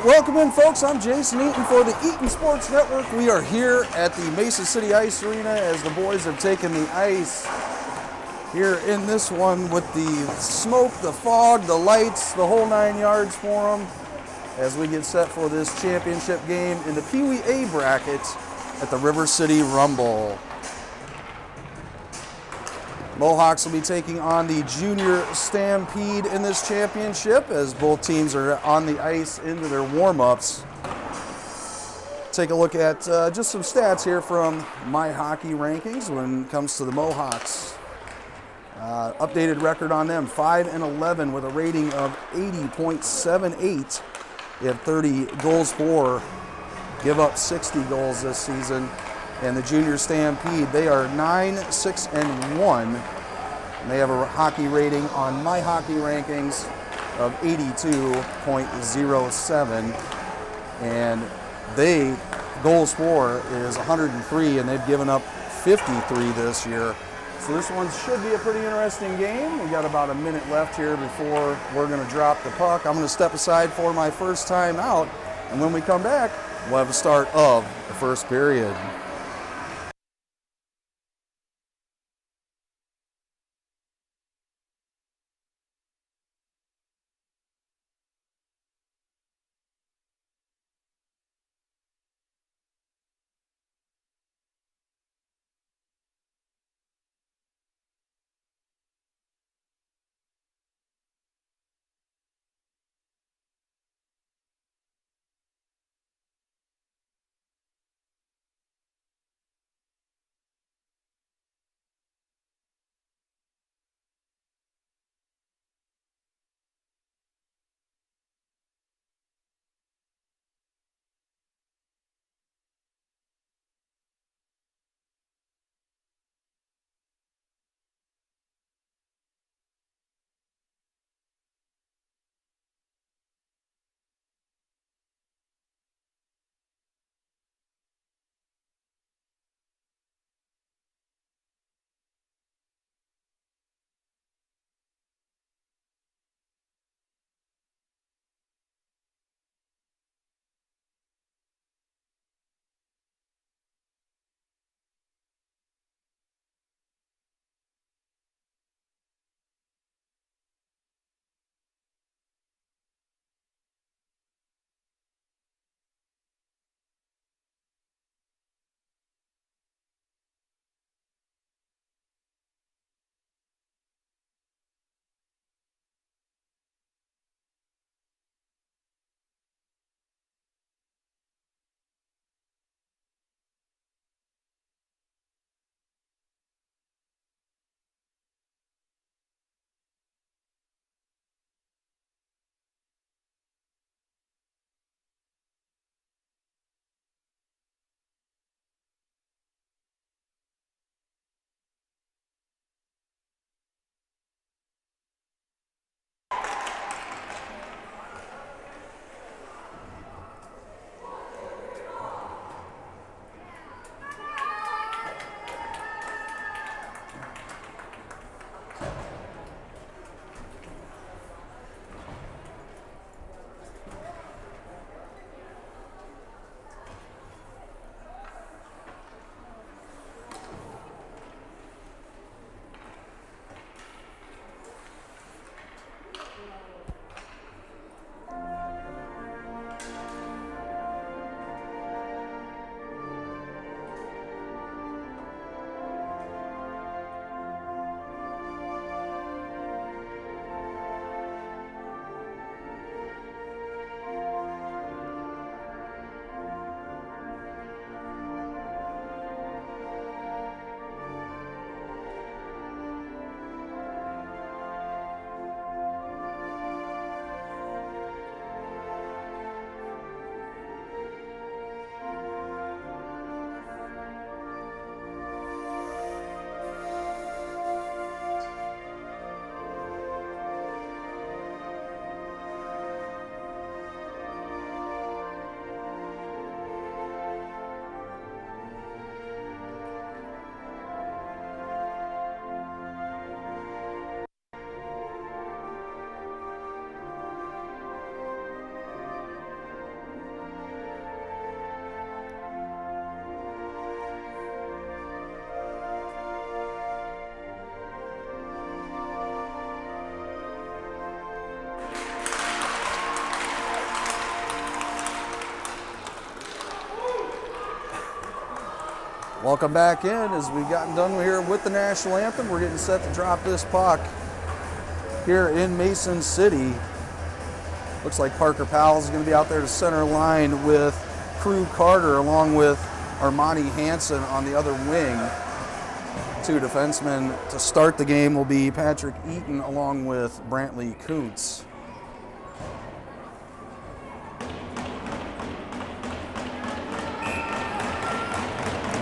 right, welcome in, folks. I'm Jason Eaton for the Eaton Sports Network. We are here at the Mesa City Ice Arena as the boys have taken the ice here in this one with the smoke, the fog, the lights, the whole 9 yards for them as we get set for this championship game in the Pee Wee A bracket at the River City Rumble. Mohawks will be taking on the Junior Stampede in this championship as both teams are on the ice into their warm-ups. Take a look at just some stats here from My Hockey Rankings when it comes to the Mohawks. Updated record on them, 5-11 with a rating of 80.78. They have 30 goals for, give up 60 goals this season. And the Junior Stampede, they are 9-6-1. And they have a hockey rating on My Hockey Rankings of 82.07. And they, goals for is 103, and they've given up 53 this year. So this one should be a pretty interesting game. We got about a minute left here before we're going to drop the puck. I'm going to step aside for my first time out, and when we come back, we'll have the start of the first period. Welcome back in as we've gotten done here with the national anthem. We're getting set to drop this puck here in Mason City. Looks like Parker Powell is going to be out there to center line with Crew Carter along with Armani Hansen on the other wing. Two defensemen to start the game will be Patrick Eaton along with Brantley Kuntz.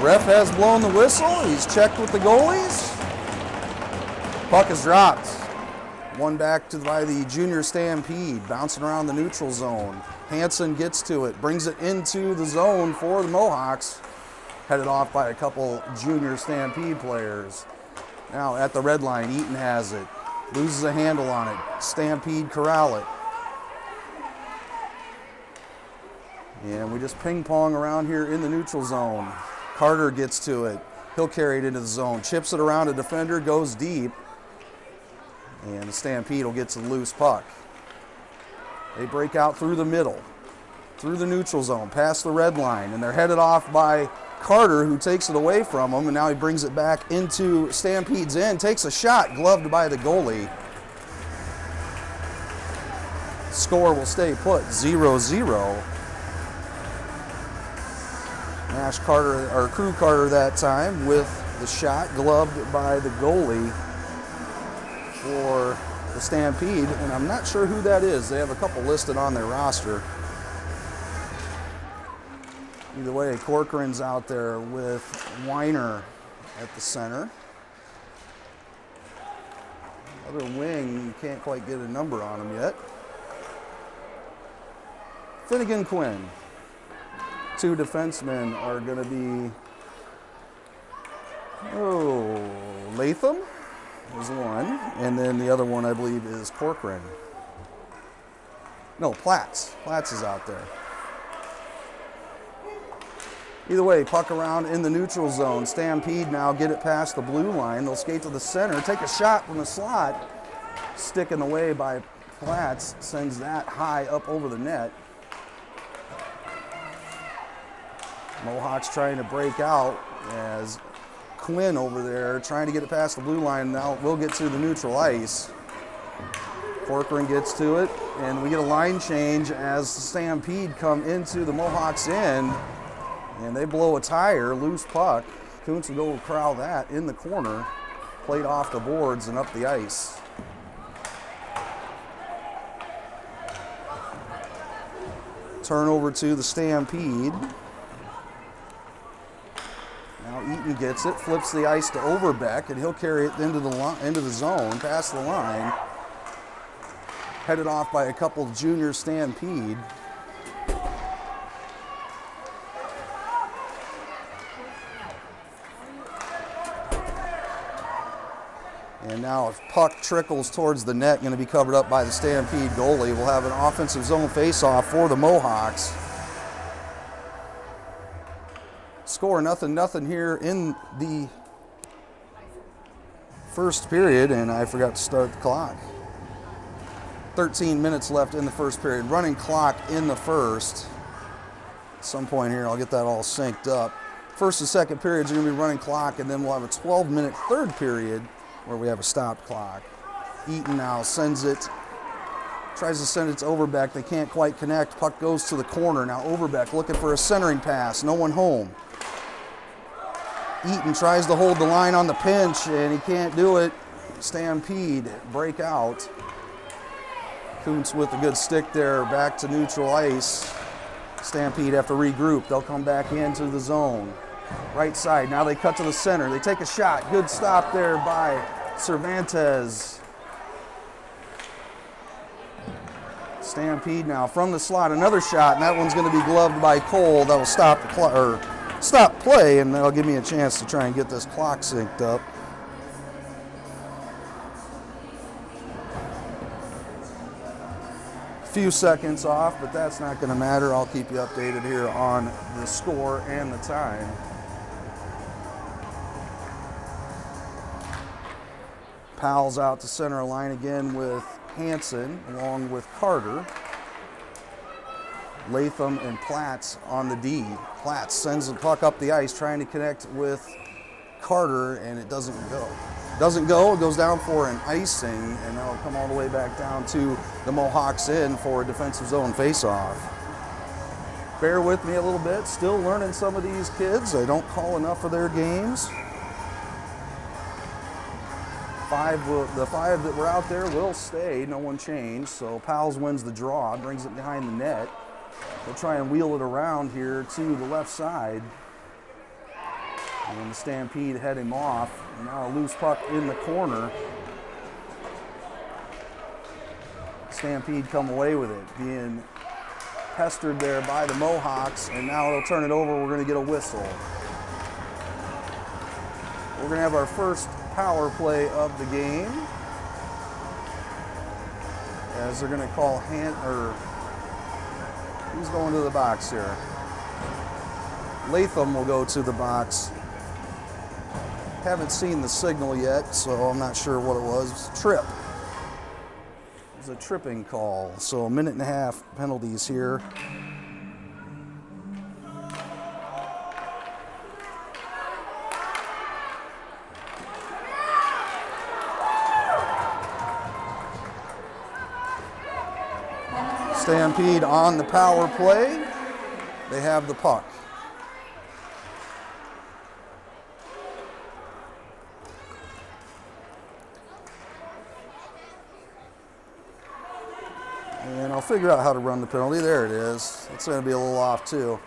Ref has blown the whistle. He's checked with the goalies. Puck is dropped. One back by the junior Stampede, bouncing around the neutral zone. Hansen gets to it, brings it into the zone for the Mohawks. Headed off by a couple junior Stampede players. Now at the red line, Eaton has it. Loses a handle on it. Stampede corral it. And we just ping pong around here in the neutral zone. Carter gets to it. He'll carry it into the zone. Chips it around a defender, goes deep. And the Stampede will get to the loose puck. They break out through the middle, through the neutral zone, past the red line, and they're headed off by Carter, who takes it away from him, and now he brings it back into Stampede's end, takes a shot, gloved by the goalie. Score will stay put, 0-0. Nash Carter, or Crew Carter that time, with the shot gloved by the goalie for the Stampede, and I'm not sure who that is. They have a couple listed on their roster. Either way, Corcoran's out there with Weiner at the center. Other wing, you can't quite get a number on him yet. Finnegan Quinn. Two defensemen are going to be, Latham is one, and then the other one I believe is Corcoran. No, Platts. Platts is out there. Either way, puck around in the neutral zone. Stampede now get it past the blue line. They'll skate to the center, take a shot from the slot. Stick in the way by Platts, sends that high up over the net. Mohawks trying to break out as Quinn over there trying to get it past the blue line. Now we'll get to the neutral ice. Corcoran gets to it, and we get a line change as the Stampede come into the Mohawks end, and they blow a tire, loose puck. Kuntz will go corral that in the corner, played off the boards and up the ice. Turnover to the Stampede. Now Eaton gets it, flips the ice to Overbeck, and he'll carry it into the zone, past the line. Headed off by a couple junior Stampede. And now if puck trickles towards the net, going to be covered up by the Stampede goalie. We'll have an offensive zone face-off for the Mohawks. Score 0-0 here in the first period, and I forgot to start the clock. 13 minutes left in the first period. Running clock in the first. At some point here, I'll get that all synced up. First and second periods are going to be running clock, and then we'll have a 12-minute third period where we have a stopped clock. Eaton now sends it, tries to send it to Overbeck. They can't quite connect. Puck goes to the corner. Now Overbeck looking for a centering pass. No one home. Eaton tries to hold the line on the pinch, and he can't do it. Stampede break out. Kuntz with a good stick there, back to neutral ice. Stampede have to regroup. They'll come back into the zone. Right side, now they cut to the center. They take a shot. Good stop there by Cervantes. Stampede now from the slot, another shot, and that one's going to be gloved by Cole. That will stop the stop play, and that'll give me a chance to try and get this clock synced up. Few seconds off, but that's not going to matter. I'll keep you updated here on the score and the time. Powell's out to center line again with Hansen along with Carter. Latham and Platts on the D. Platts sends the puck up the ice, trying to connect with Carter, and it doesn't go. Doesn't go, it goes down for an icing, and now it'll come all the way back down to the Mohawks in for a defensive zone faceoff. Bear with me a little bit, still learning some of these kids. I don't call enough of their games. The five that were out there will stay, no one changed, so Powell's wins the draw, brings it behind the net. They'll try and wheel it around here to the left side. And the Stampede head him off. And now a loose puck in the corner. Stampede come away with it, being pestered there by the Mohawks, and now they'll turn it over. We're going to get a whistle. We're going to have our first power play of the game, as they're going to call who's going to the box here? Latham will go to the box. Haven't seen the signal yet, so I'm not sure what it was. Trip. It was a tripping call. So a minute and a half penalties here. Stampede on the power play. They have the puck. And I'll figure out how to run the penalty. There it is. It's going to be a little off too.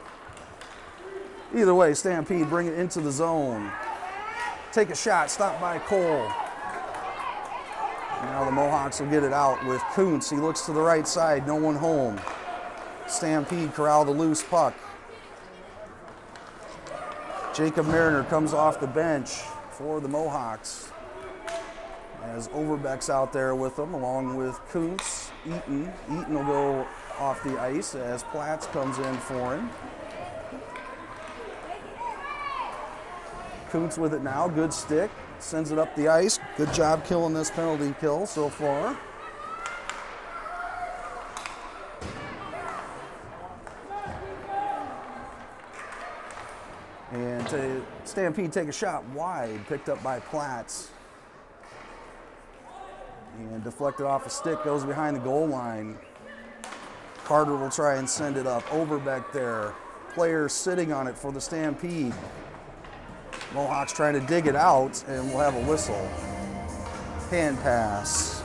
Either way, Stampede bring it into the zone. Take a shot, stop by Cole. Now the Mohawks will get it out with Kuntz. He looks to the right side, no one home. Stampede corral the loose puck. Jacob Mariner comes off the bench for the Mohawks, as Overbeck's out there with them, along with Kuntz. Eaton will go off the ice as Platts comes in for him. Kuntz with it now, good stick, sends it up the ice. Good job killing this penalty kill so far. And to Stampede take a shot wide, picked up by Platts. And deflected off a stick, goes behind the goal line. Carter will try and send it up. Overbeck there. Player sitting on it for the Stampede. Mohawks trying to dig it out, and we'll have a whistle. Hand pass.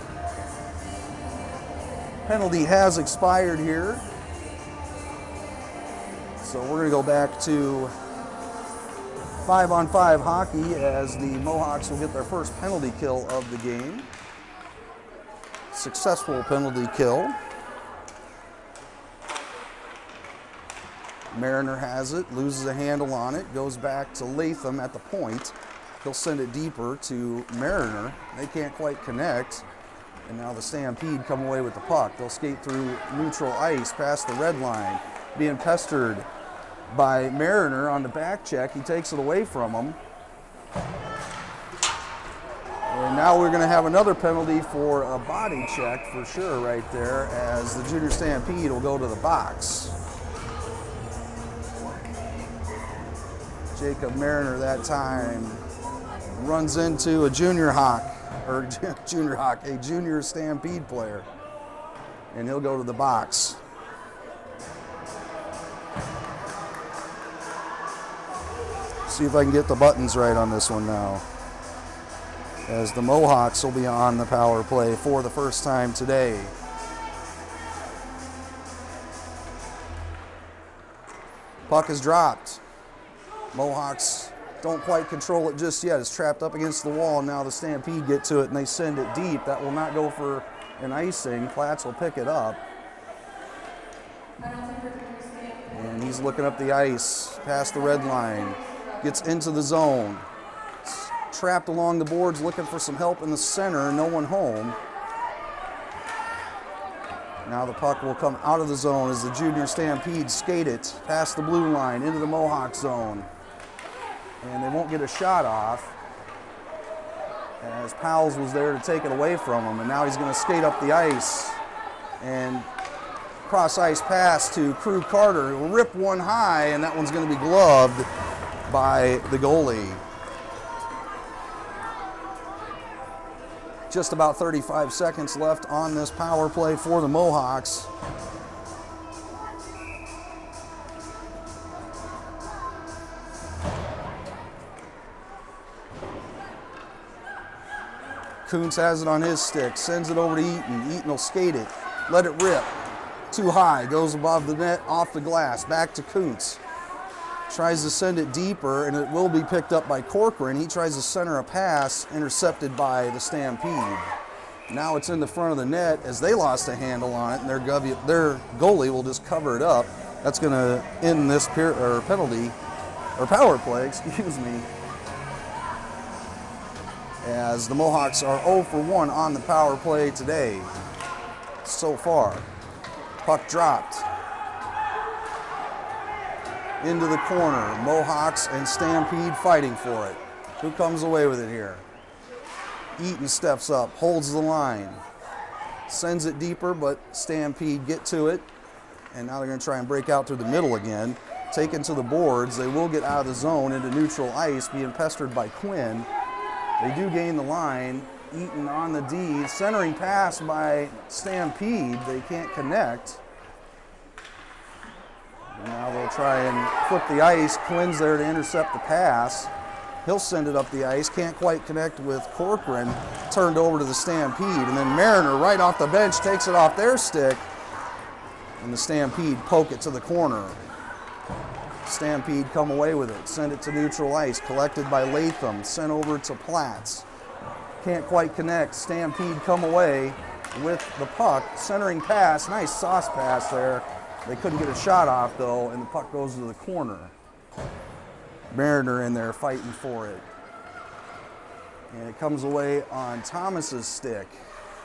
Penalty has expired here. So we're going to go back to 5-on-5 hockey, as the Mohawks will get their first penalty kill of the game. Successful penalty kill. Mariner has it, loses a handle on it, goes back to Latham at the point. He'll send it deeper to Mariner. They can't quite connect. And now the Stampede come away with the puck. They'll skate through neutral ice past the red line, being pestered by Mariner on the back check. He takes it away from him. And now we're going to have another penalty for a body check for sure right there, as the Junior Stampede will go to the box. Jacob Mariner that time runs into a junior Stampede player, and he'll go to the box. See if I can get the buttons right on this one now, as the Mohawks will be on the power play for the first time today. Puck is dropped. Mohawks don't quite control it just yet. It's trapped up against the wall. Now the Stampede get to it, and they send it deep. That will not go for an icing. Platts will pick it up. And he's looking up the ice, past the red line. Gets into the zone. Trapped along the boards, looking for some help in the center. No one home. Now the puck will come out of the zone as the Junior Stampede skate it past the blue line into the Mohawk zone. And they won't get a shot off, as Powell's was there to take it away from him. And now he's going to skate up the ice and Cross ice pass to Crew Carter. He'll rip one high, and that one's going to be gloved by the goalie. Just about 35 seconds left on this power play for the Mohawks. Kuntz has it on his stick, sends it over to Eaton. Eaton will skate it, let it rip. Too high, goes above the net, off the glass, back to Kuntz. Tries to send it deeper, and it will be picked up by Corcoran. He tries to center a pass, intercepted by the Stampede. Now it's in the front of the net as they lost a handle on it, and their goalie will just cover it up. That's going to end this penalty, or power play, excuse me, as the Mohawks are 0 for 1 on the power play today so far. Puck dropped into the corner. Mohawks and Stampede fighting for it. Who comes away with it here? Eaton steps up, holds the line, sends it deeper, but Stampede get to it, and now they're going to try and break out through the middle again. Taken to the boards. They will get out of the zone into neutral ice, being pestered by Quinn. They do gain the line. Eaton on the D. Centering pass by Stampede. They can't connect. And now they'll try and flip the ice. Quinn's there to intercept the pass. He'll send it up the ice. Can't quite connect with Corcoran. Turned over to the Stampede. And then Mariner right off the bench takes it off their stick. And the Stampede poke it to the corner. Stampede come away with it, send it to neutral ice, collected by Latham, sent over to Platts. Can't quite connect. Stampede come away with the puck. Centering pass, nice sauce pass there. They couldn't get a shot off though, and the puck goes to the corner. Mariner in there fighting for it. And it comes away on Thomas's stick.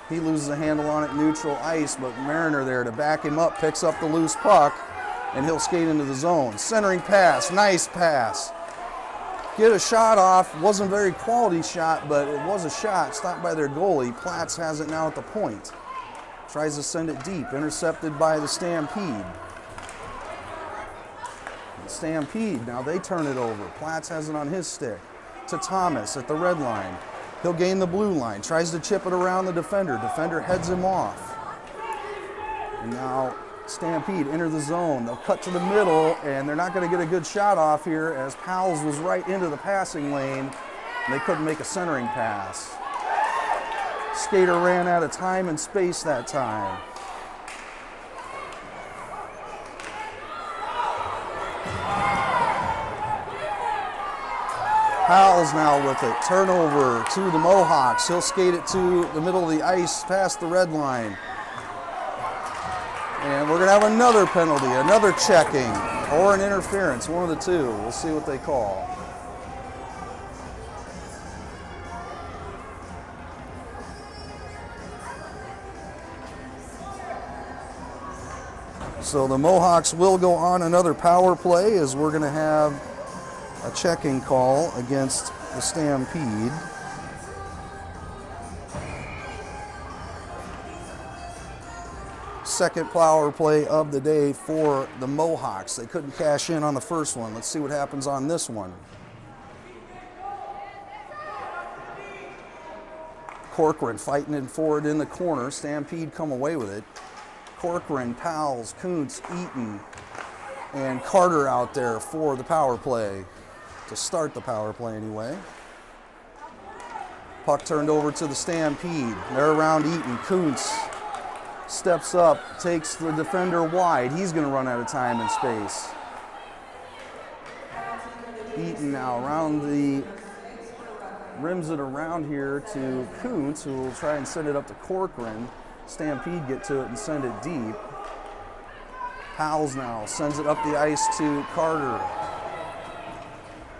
He loses a handle on it neutral ice, but Mariner there to back him up, picks up the loose puck, and he'll skate into the zone. Centering pass, nice pass. Get a shot off, wasn't a very quality shot, but it was a shot, stopped by their goalie. Platts has it now at the point. Tries to send it deep, intercepted by the Stampede. Stampede, now they turn it over. Platts has it on his stick to Thomas at the red line. He'll gain the blue line, tries to chip it around the defender. Defender heads him off. And now Stampede enter the zone. They'll cut to the middle, and they're not going to get a good shot off here as Powell's was right into the passing lane, and they couldn't make a centering pass. Skater ran out of time and space that time. Powell's now with it. Turnover to the Mohawks. He'll skate it to the middle of the ice past the red line. And we're going to have another penalty, another checking, or an interference, one of the two. We'll see what they call. So the Mohawks will go on another power play as we're going to have a checking call against the Stampede. Second power play of the day for the Mohawks. They couldn't cash in on the first one. Let's see what happens on this one. Corcoran fighting it forward in the corner. Stampede come away with it. Corcoran, Powles, Kuntz, Eaton, and Carter out there for the power play. To start the power play anyway. Puck turned over to the Stampede. They're around Eaton. Kuntz steps up, takes the defender wide. He's going to run out of time and space. Eaton now around the, rims it around here to Kuntz, who will try and send it up to Corcoran. Stampede get to it and send it deep. Powles now sends it up the ice to Carter.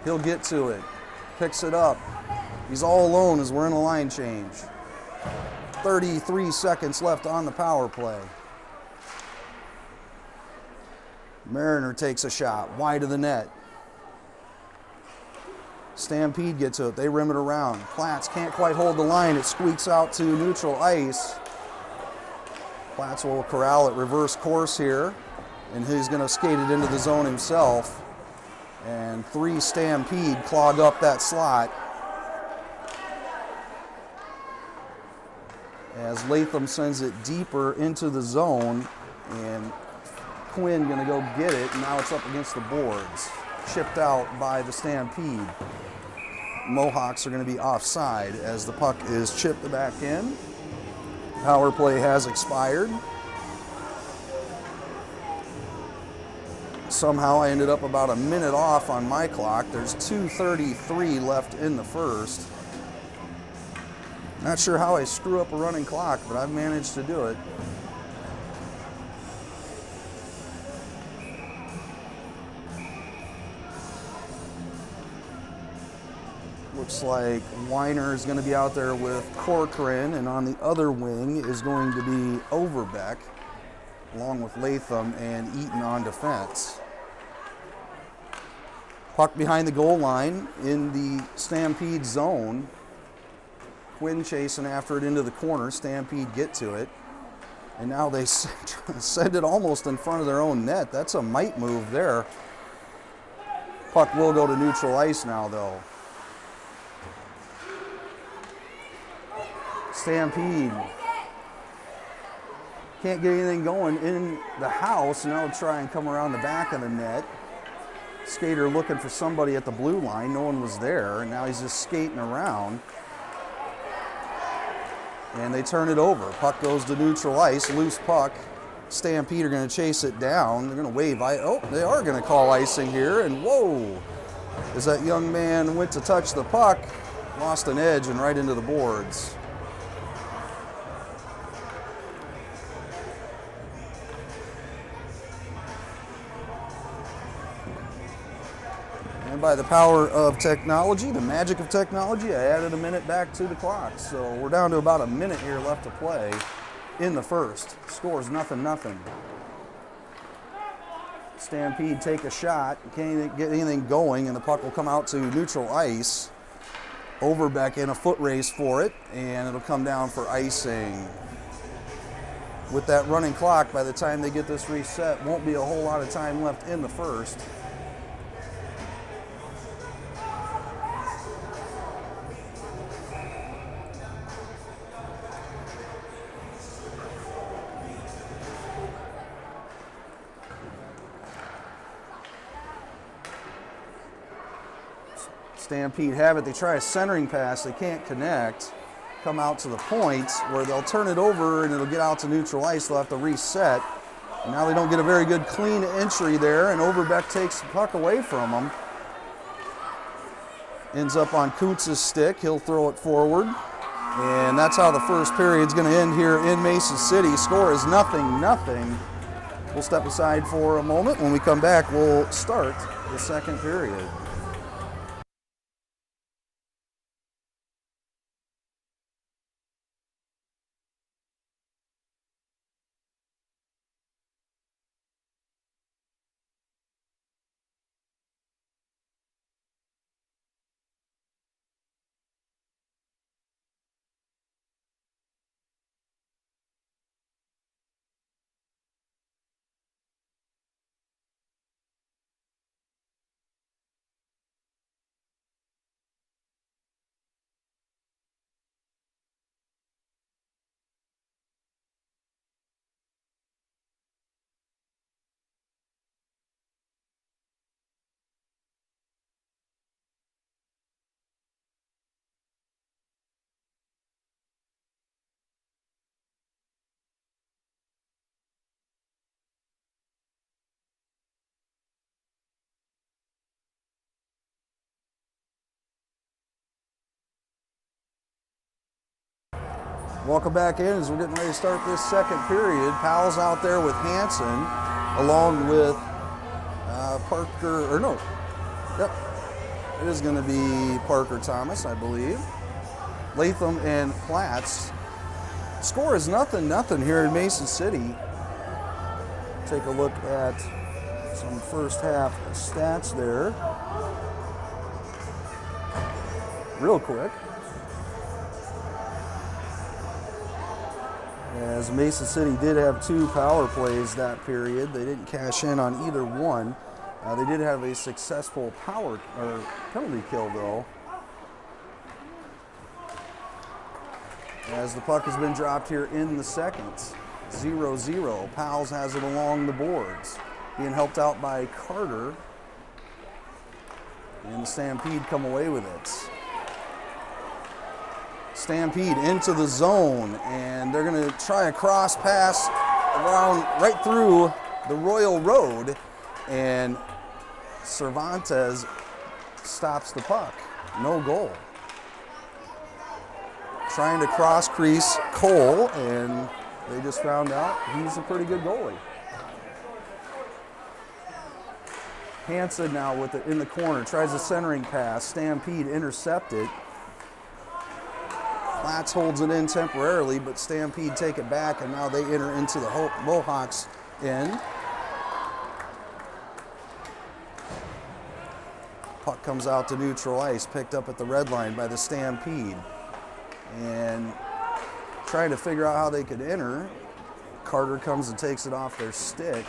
He'll get to it, picks it up. He's all alone as we're in a line change. 33 seconds left on the power play. Mariner takes a shot, wide of the net. Stampede gets to it, they rim it around. Platts can't quite hold the line, it squeaks out to neutral ice. Platts will corral at reverse course here, and he's going to skate it into the zone himself. And 3 Stampede clog up that slot. As Latham sends it deeper into the zone, and Quinn going to go get it, and now it's up against the boards. Chipped out by the Stampede. Mohawks are going to be offside as the puck is chipped back in. Power play has expired. Somehow I ended up about a minute off on my clock. There's 2:33 left in the first. Not sure how I screw up a running clock, but I've managed to do it. Looks like Weiner is going to be out there with Corcoran, and on the other wing is going to be Overbeck, along with Latham and Eaton on defense. Puck behind the goal line in the Stampede zone. Quinn chasing after it into the corner. Stampede get to it. And now they send it almost in front of their own net. That's a might move there. Puck will go to neutral ice now, though. Stampede can't get anything going in the house. Now try and come around the back of the net. Skater looking for somebody at the blue line. No one was there, and now he's just skating around. And they turn it over. Puck goes to neutral ice, loose puck. Stampede are going to chase it down. They're going to wave. Oh, they are going to call icing here, and whoa. As that young man went to touch the puck, lost an edge and right into the boards. And by the power of technology, the magic of technology, I added a minute back to the clock. So we're down to about a minute here left to play in the first. Score's 0-0. Stampede take a shot, can't get anything going, and the puck will come out to neutral ice. Overbeck in a foot race for it, and it'll come down for icing. With that running clock, by the time they get this reset, won't be a whole lot of time left in the first. Stampede have it. They try a centering pass. They can't connect. Come out to the point where they'll turn it over and it'll get out to neutral ice. They'll have to reset. And now they don't get a very good clean entry there, and Overbeck takes the puck away from them. Ends up on Kuntz's stick. He'll throw it forward. And that's how the first period's going to end here in Mason City. Score is 0-0. We'll step aside for a moment. When we come back, we'll start the second period. Welcome back in as we're getting ready to start this second period. Powell's out there with Hansen, along with Parker, or no, yep, it is going to be Parker Thomas, I believe. Latham and Platts. Score is 0-0 here in Mason City. Take a look at some first half stats there. Real quick. as Mason City did have 2 power plays that period. They didn't cash in on either one. They did have a successful penalty kill, though. As the puck has been dropped here in the second. 0-0. Powell's has it along the boards. Being helped out by Carter. And the Stampede come away with it. Stampede into the zone, and they're going to try a cross pass around right through the Royal Road, and Cervantes stops the puck. No goal. Trying to cross crease Cole, and they just found out he's a pretty good goalie. Hansen now with it in the corner, tries a centering pass. Stampede intercepted. Platts holds it in temporarily, but Stampede take it back, and now they enter into the Mohawks end. Puck comes out to neutral ice, picked up at the red line by the Stampede. And trying to figure out how they could enter. Carter comes and takes it off their stick.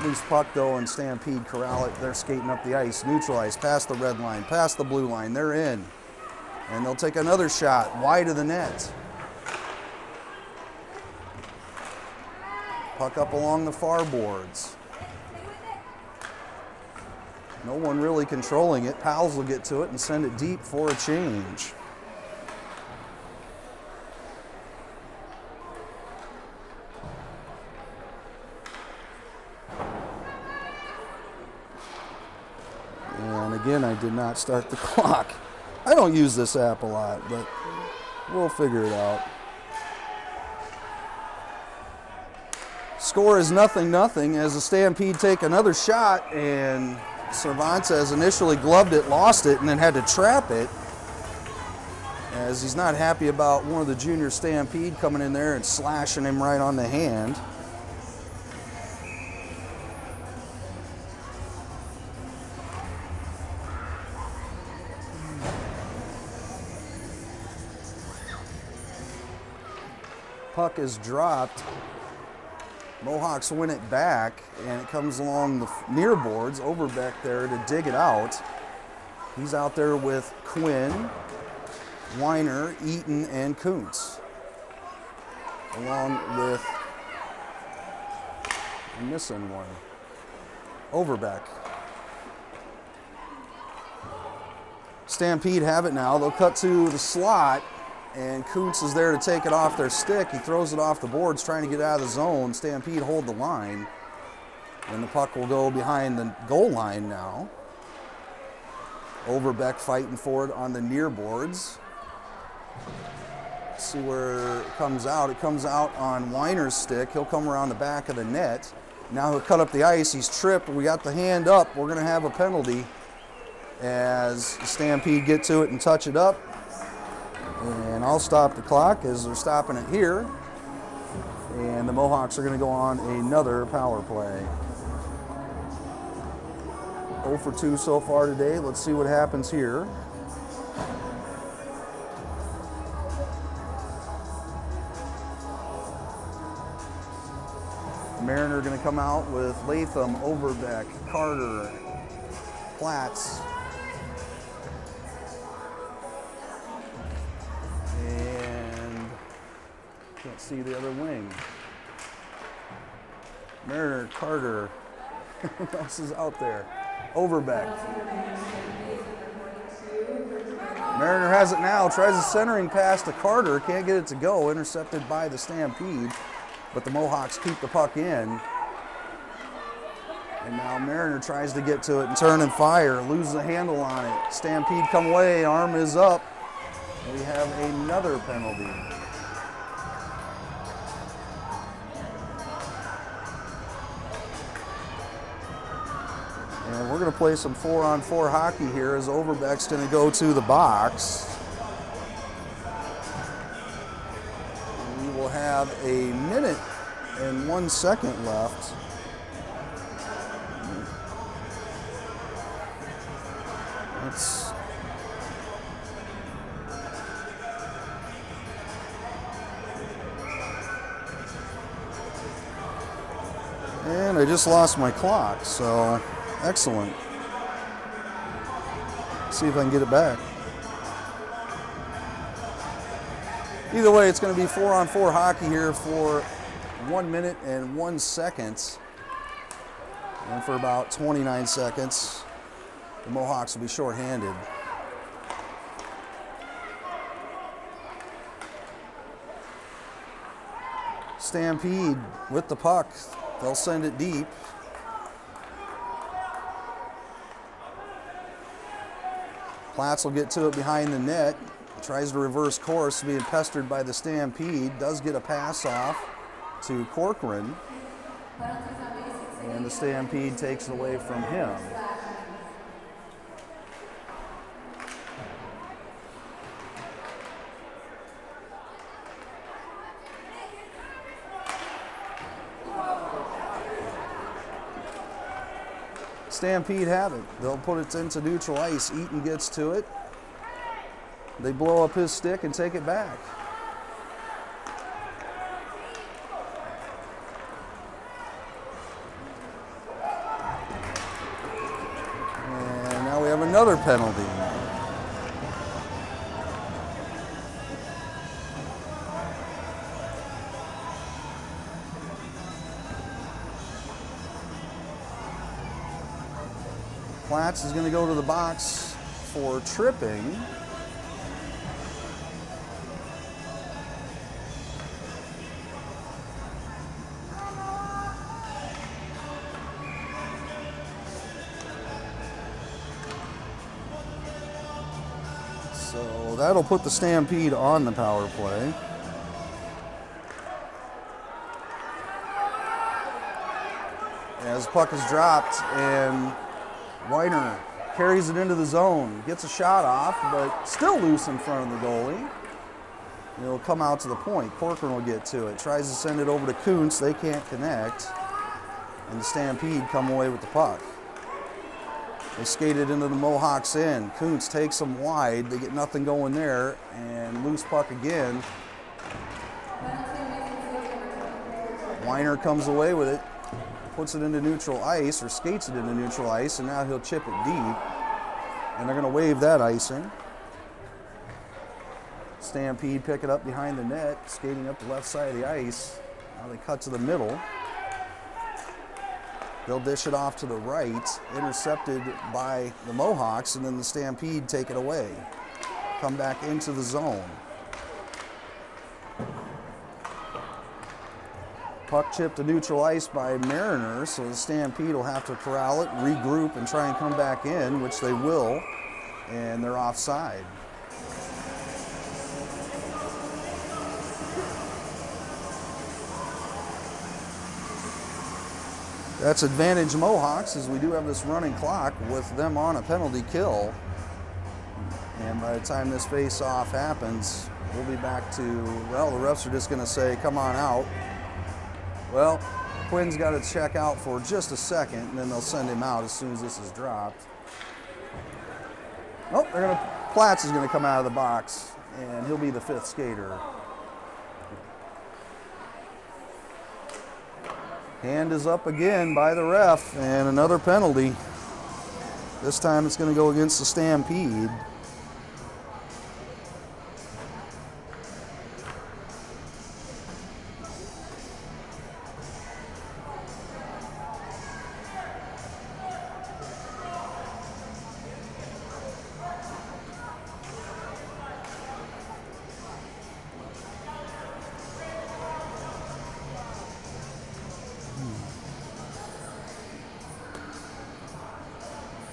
Loose puck though, and Stampede corral it. They're skating up the ice, neutral ice, past the red line, past the blue line. They're in. And they'll take another shot wide of the net. Puck up along the far boards. No one really controlling it. Powell's will get to it and send it deep for a change. And again, I did not start the clock. I don't use this app a lot, but we'll figure it out. Score is 0-0 as the Stampede take another shot, and Cervantes initially gloved it, lost it, and then had to trap it, as he's not happy about one of the junior Stampede coming in there and slashing him right on the hand. Puck is dropped. Mohawks win it back, and it comes along the near boards. Overbeck there to dig it out. He's out there with Quinn, Weiner, Eaton, and Kuntz. Along with, I'm missing one, Overbeck. Stampede have it now. They'll cut to the slot, and Kuntz is there to take it off their stick. He throws it off the boards, trying to get out of the zone. Stampede hold the line, and the puck will go behind the goal line now. Overbeck fighting for it on the near boards. Let's see where it comes out. It comes out on Weiner's stick. He'll come around the back of the net. Now he'll cut up the ice. He's tripped. We got the hand up. We're going to have a penalty as the Stampede get to it and touch it up. And I'll stop the clock as they're stopping it here. And the Mohawks are going to go on another power play. 0 for 2 so far today. Let's see what happens here. Mariner going to come out with Latham, Overbeck, Carter, Platts. And can't see the other wing. Mariner, Carter. Who else is out there? Overbeck. Mariner has it now. Tries a centering pass to Carter. Can't get it to go. Intercepted by the Stampede. But the Mohawks keep the puck in. And now Mariner tries to get to it and turn and fire. Loses the handle on it. Stampede come away. Arm is up. We have another penalty. And we're going to play some 4-on-4 hockey here as Overbeck's going to go to the box. We will have a minute and 1 second left. Let's just lost my clock, so excellent. See if I can get it back. Either way, it's going to be 4-on-4 hockey here for 1 minute and 1 second. And for about 29 seconds, the Mohawks will be shorthanded. Stampede with the puck. They'll send it deep. Platts will get to it behind the net. Tries to reverse course, being pestered by the Stampede. Does get a pass off to Corcoran. And the Stampede takes it away from him. Stampede have it. They'll put it into neutral ice. Eaton gets to it. They blow up his stick and take it back. And now we have another penalty. Platts is going to go to the box for tripping. So that'll put the Stampede on the power play. As the puck is dropped and Weiner carries it into the zone, gets a shot off, but still loose in front of the goalie. It'll come out to the point. Corcoran will get to it. Tries to send it over to Kuntz. They can't connect. And the Stampede come away with the puck. They skate it into the Mohawks end. Kuntz takes them wide. They get nothing going there. And loose puck again. Weiner comes away with it. Puts it into neutral ice, or skates it into neutral ice, and now he'll chip it deep. And they're going to wave that icing. Stampede pick it up behind the net, skating up the left side of the ice. Now they cut to the middle. They'll dish it off to the right, intercepted by the Mohawks, and then the Stampede take it away. Come back into the zone. Puck chipped to neutral ice by Mariner, so the Stampede will have to corral it, regroup, and try and come back in, which they will, and they're offside. That's advantage Mohawks, as we do have this running clock with them on a penalty kill. And by the time this face-off happens, we'll be back to, well, the refs are just going to say, come on out. Well, Quinn's got to check out for just a second, and then they'll send him out as soon as this is dropped. Oh, Platts is going to come out of the box, and he'll be the fifth skater. Hand is up again by the ref, and another penalty. This time it's going to go against the Stampede.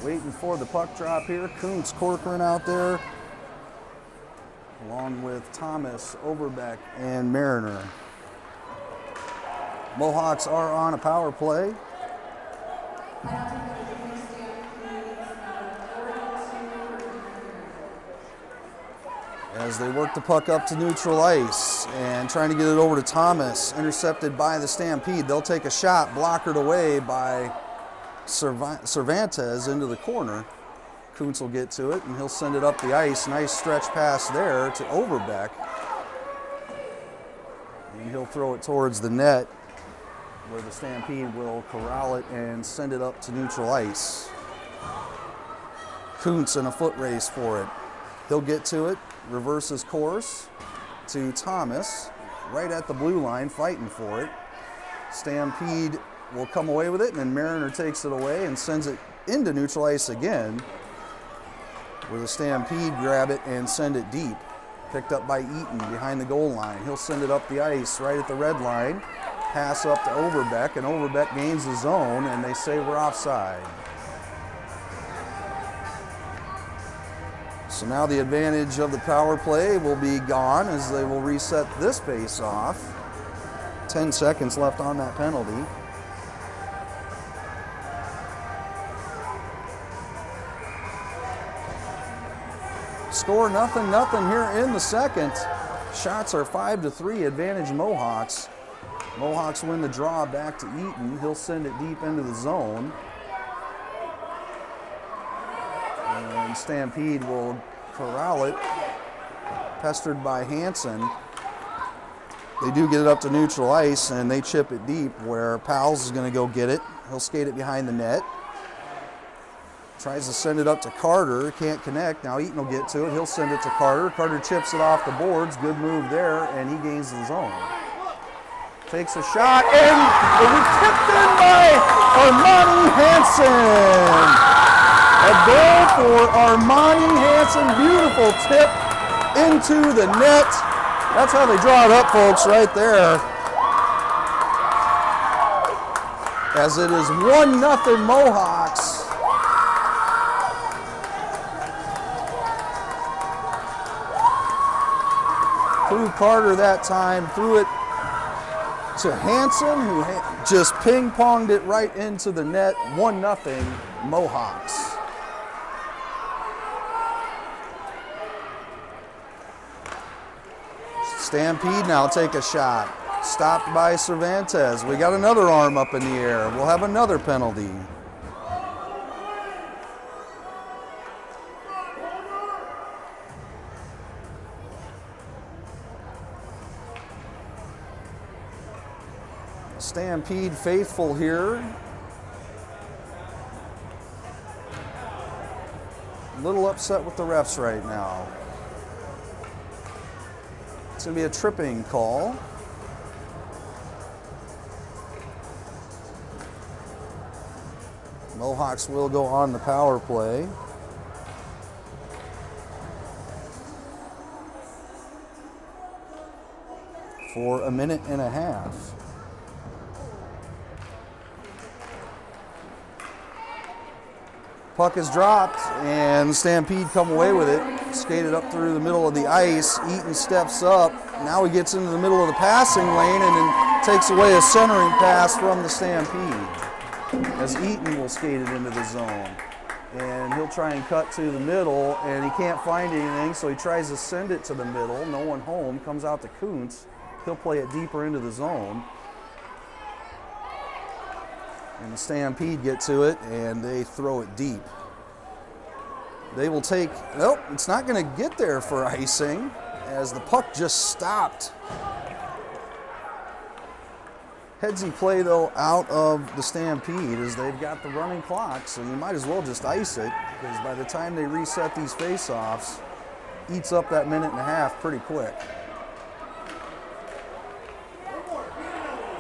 Waiting for the puck drop here. Kuntz, Corcoran out there, along with Thomas, Overbeck, and Mariner. Mohawks are on a power play. As they work the puck up to neutral ice and trying to get it over to Thomas, intercepted by the Stampede. They'll take a shot, blockered away by Cervantes into the corner. Kuntz will get to it, and he'll send it up the ice. Nice stretch pass there to Overbeck. And he'll throw it towards the net. where the Stampede will corral it and send it up to neutral ice. Kuntz in a foot race for it. He'll get to it, reverses course to Thomas, right at the blue line, fighting for it. Stampede will come away with it, and then Mariner takes it away and sends it into neutral ice again, where the Stampede grab it and send it deep. Picked up by Eaton behind the goal line. He'll send it up the ice right at the red line. Pass up to Overbeck, and Overbeck gains the zone, and they say we're offside. So now the advantage of the power play will be gone as they will reset this face-off. 10 seconds left on that penalty. Score 0-0 here in the second. Shots are 5-3, advantage Mohawks. Mohawks win the draw back to Eaton. He'll send it deep into the zone. And Stampede will corral it, pestered by Hansen. They do get it up to neutral ice, and they chip it deep where Powell's is going to go get it. He'll skate it behind the net. Tries to send it up to Carter, can't connect. Now Eaton will get to it. He'll send it to Carter. Carter chips it off the boards. Good move there, and he gains the zone. Takes a shot, and it was tipped in by Armani Hansen. A goal for Armani Hansen. Beautiful tip into the net. That's how they draw it up, folks, right there. As it is 1-0 Mohawks. Drew Carter that time threw it to Hansen, who just ping-ponged it right into the net. 1-0 Mohawks. Stampede now take a shot. Stopped by Cervantes. We got another arm up in the air. We'll have another penalty. Stampede faithful here. A little upset with the refs right now. It's going to be a tripping call. Mohawks will go on the power play. For a minute and a half. Puck is dropped, and the Stampede come away with it. Skated up through the middle of the ice. Eaton steps up. Now he gets into the middle of the passing lane and then takes away a centering pass from the Stampede. As Eaton will skate it into the zone. And he'll try and cut to the middle, and he can't find anything, so he tries to send it to the middle. No one home. Comes out to Kuntz. He'll play it deeper into the zone. And the Stampede get to it, and they throw it deep. They will take, nope, it's not going to get there for icing, as the puck just stopped. Headsy play, though, out of the Stampede, as they've got the running clock, so you might as well just ice it, because by the time they reset these face-offs, eats up that minute and a half pretty quick.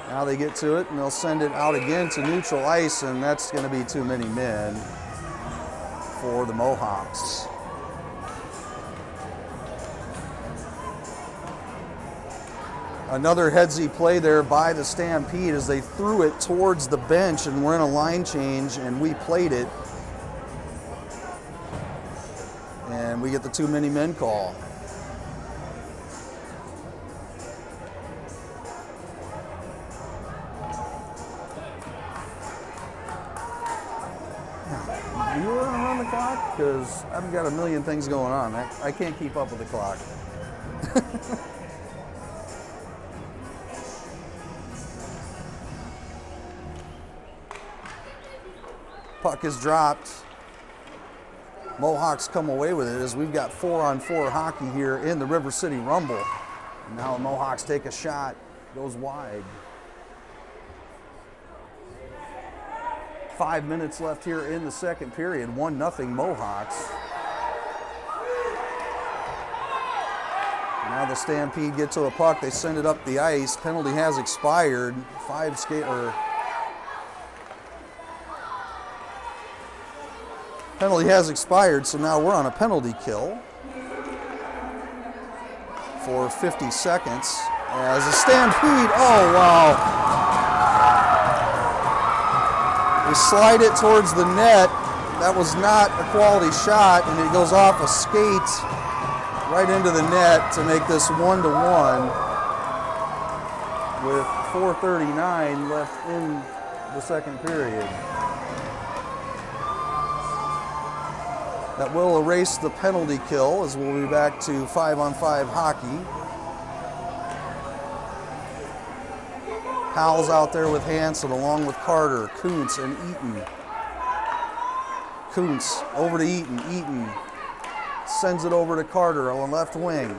Now they get to it, and they'll send it out again to neutral ice, and that's going to be too many men for the Mohawks. Another headsy play there by the Stampede as they threw it towards the bench, and we're in a line change, and we played it. And we get the too many men call. You want to run the clock? Because I've got a million things going on. I can't keep up with the clock. Puck is dropped. Mohawks come away with it as we've got 4-on-4 hockey here in the River City Rumble. And now the Mohawks take a shot, goes wide. 5 minutes left here in the second period. 1-0 Mohawks. Now the Stampede get to a puck. They send it up the ice. Penalty has expired. Penalty has expired, so now we're on a penalty kill for 50 seconds. As a Stampede, oh wow. They slide it towards the net. That was not a quality shot, and it goes off a skate right into the net to make this 1-1 with 4:39 left in the second period. That will erase the penalty kill, as we'll be back to 5-on-5 hockey. Powell's out there with Hansen along with Carter, Kuntz, and Eaton. Kuntz over to Eaton. Eaton sends it over to Carter on the left wing.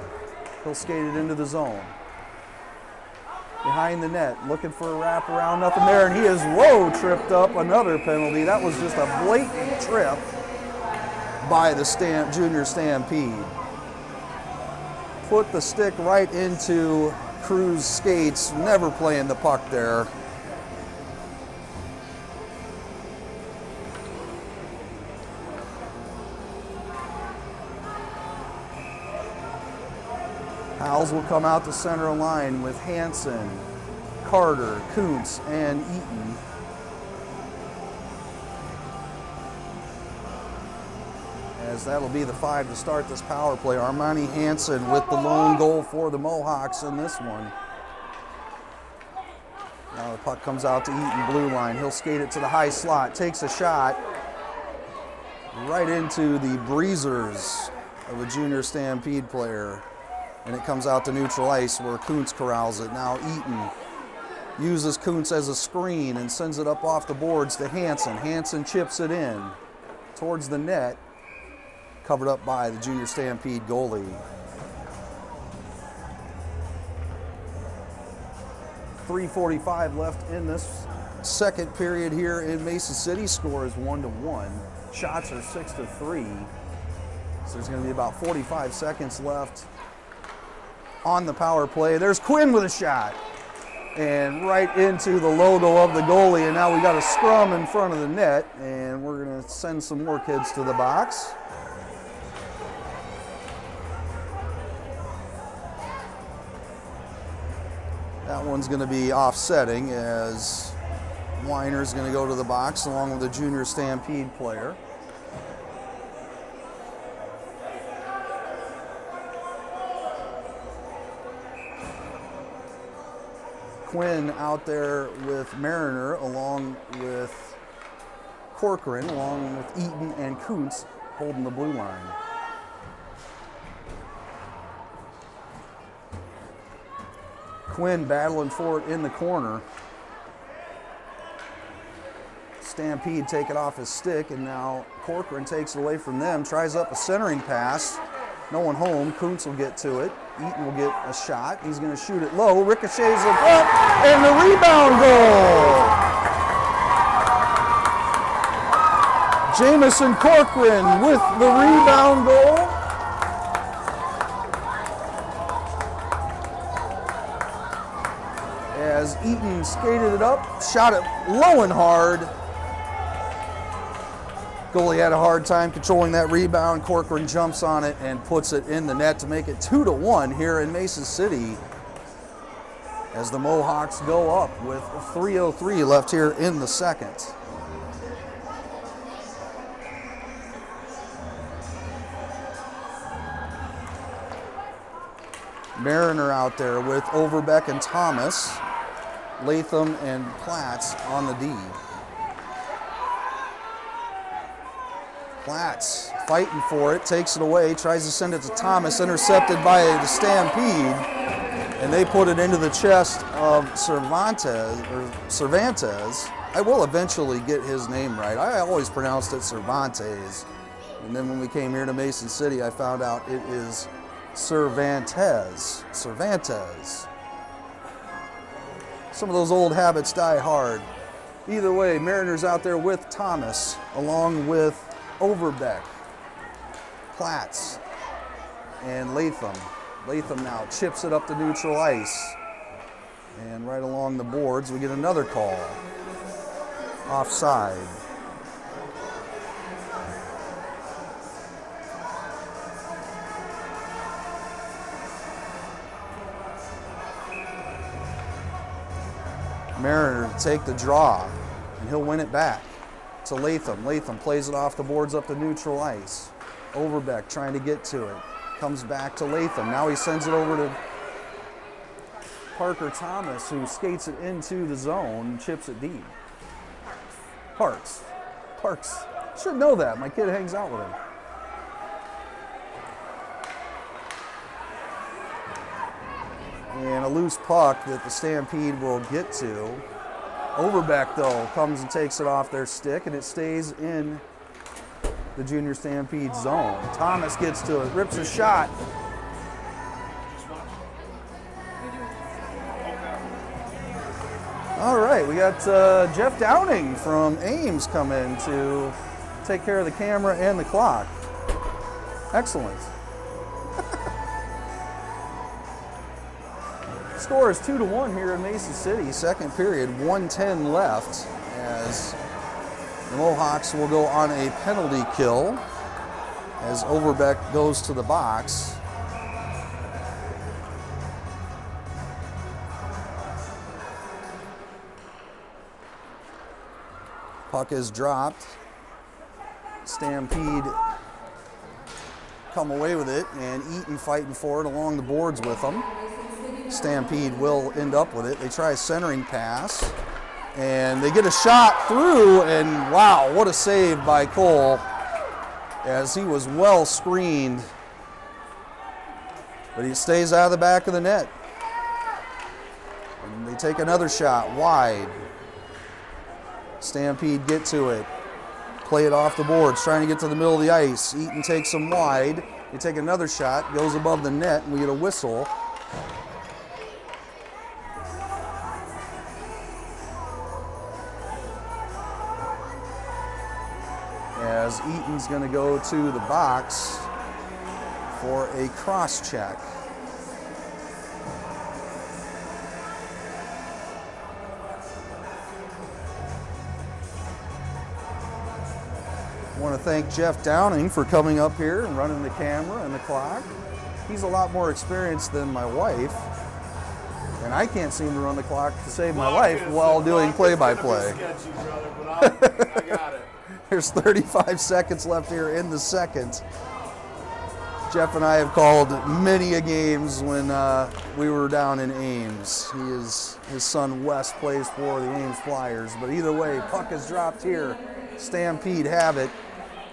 He'll skate it into the zone. Behind the net, looking for a wraparound, nothing there, and he is, tripped up. Another penalty. That was just a blatant trip by the Junior Stampede. Put the stick right into Cruz skates, never playing the puck there. Howells will come out the center line with Hansen, Carter, Kuntz, and Eaton. As that'll be the 5 to start this power play. Armani Hansen with the lone goal for the Mohawks in this one. Now the puck comes out to Eaton, blue line. He'll skate it to the high slot, takes a shot right into the breezers of a Junior Stampede player. And it comes out to neutral ice where Kuntz corrals it. Now Eaton uses Kuntz as a screen and sends it up off the boards to Hansen. Hansen chips it in towards the net, covered up by the Junior Stampede goalie. 3:45 left in this second period here in Mason City. Score is 1-1. Shots are 6-3. So there's going to be about 45 seconds left on the power play. There's Quinn with a shot. And right into the logo of the goalie. And now we got a scrum in front of the net. And we're going to send some more kids to the box. That one's going to be offsetting as Weiner's going to go to the box along with the Junior Stampede player. Quinn out there with Mariner along with Corcoran, along with Eaton and Kuntz holding the blue line. Quinn battling for it in the corner. Stampede take it off his stick, and now Corcoran takes it away from them, tries up a centering pass. No one home. Kuntz will get to it. Eaton will get a shot. He's going to shoot it low. Ricochets it up, and the rebound goal! Jamison Corcoran with the rebound goal. As Eaton skated it up, shot it low and hard. Goalie had a hard time controlling that rebound. Corcoran jumps on it and puts it in the net to make it 2-1 here in Mason City as the Mohawks go up with 3:03 left here in the second. Mariner out there with Overbeck and Thomas, Latham and Platts on the D. Platts fighting for it, takes it away, tries to send it to Thomas, intercepted by the Stampede, and they put it into the chest of Cervantes. I will eventually get his name right. I always pronounced it Cervantes, and then when we came here to Mason City, I found out it is Cervantes. Cervantes. Some of those old habits die hard. Either way, Mariners out there with Thomas, along with Overbeck, Platts, and Latham. Latham now chips it up to neutral ice. And right along the boards, we get another call. Offside. Mariner take the draw, and he'll win it back to Latham. Latham plays it off the boards up to neutral ice. Overbeck trying to get to it. Comes back to Latham. Now he sends it over to Parker Thomas, who skates it into the zone and chips it deep. Parks. Should know that. My kid hangs out with him. And a loose puck that the Stampede will get to. Overbeck, though, comes and takes it off their stick, and it stays in the Junior Stampede zone. Thomas gets to it, rips a shot. All right, we got Jeff Downing from Ames coming to take care of the camera and the clock. Excellent. Score is 2-1 here in Mason City. Second period, 1:10 left, as the Mohawks will go on a penalty kill as Overbeck goes to the box. Puck is dropped. Stampede come away with it, and Eaton fighting for it along the boards with them. Stampede will end up with it. They try a centering pass, and they get a shot through, and wow, what a save by Cole, as he was well screened, but he stays out of the back of the net. And they take another shot wide. Stampede get to it, play it off the boards, trying to get to the middle of the ice. Eaton takes them wide. They take another shot, goes above the net, and we get a whistle. As Eaton's going to go to the box for a cross check. I want to thank Jeff Downing for coming up here and running the camera and the clock. He's a lot more experienced than my wife, and I can't seem to run the clock to save my life while doing play-by-play. I got it. There's 35 seconds left here in the second. Jeff and I have called many a games when we were down in Ames. His son Wes plays for the Ames Flyers, but either way, puck is dropped here. Stampede have it,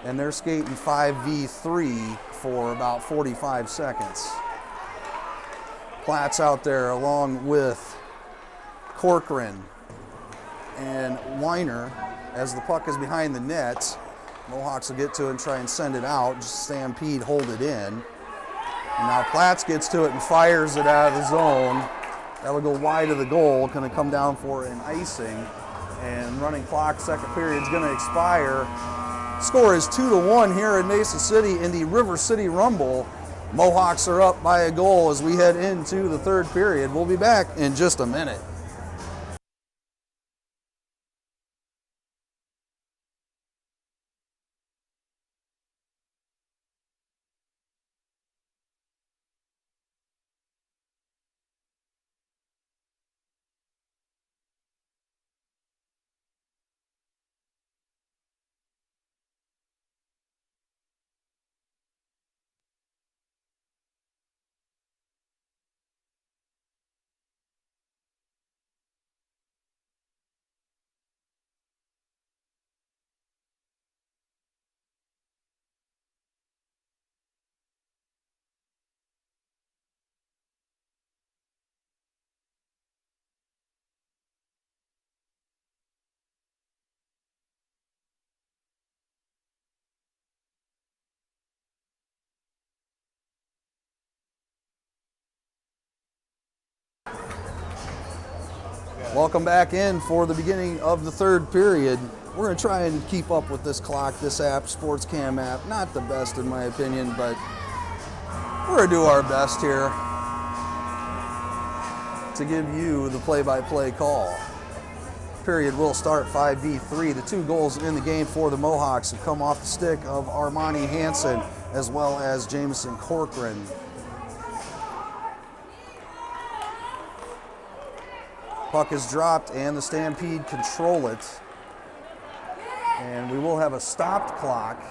and they're skating 5v3 for about 45 seconds. Platts out there along with Corcoran and Weiner. As the puck is behind the net, Mohawks will get to it and try and send it out. Just Stampede hold it in. And now Platts gets to it and fires it out of the zone. That'll go wide of the goal, going to come down for an icing. And running clock, second period is going to expire. Score is 2-1 here in Mason City in the River City Rumble. Mohawks are up by a goal as we head into the third period. We'll be back in just a minute. Welcome back in for the beginning of the third period. We're going to try and keep up with this clock, this app, Sports Cam app. Not the best in my opinion, but we're going to do our best here to give you the play-by-play call. Period will start 5v3. The 2 goals in the game for the Mohawks have come off the stick of Armani Hansen as well as Jamison Corcoran. Puck is dropped and the Stampede control it. And we will have a stopped clock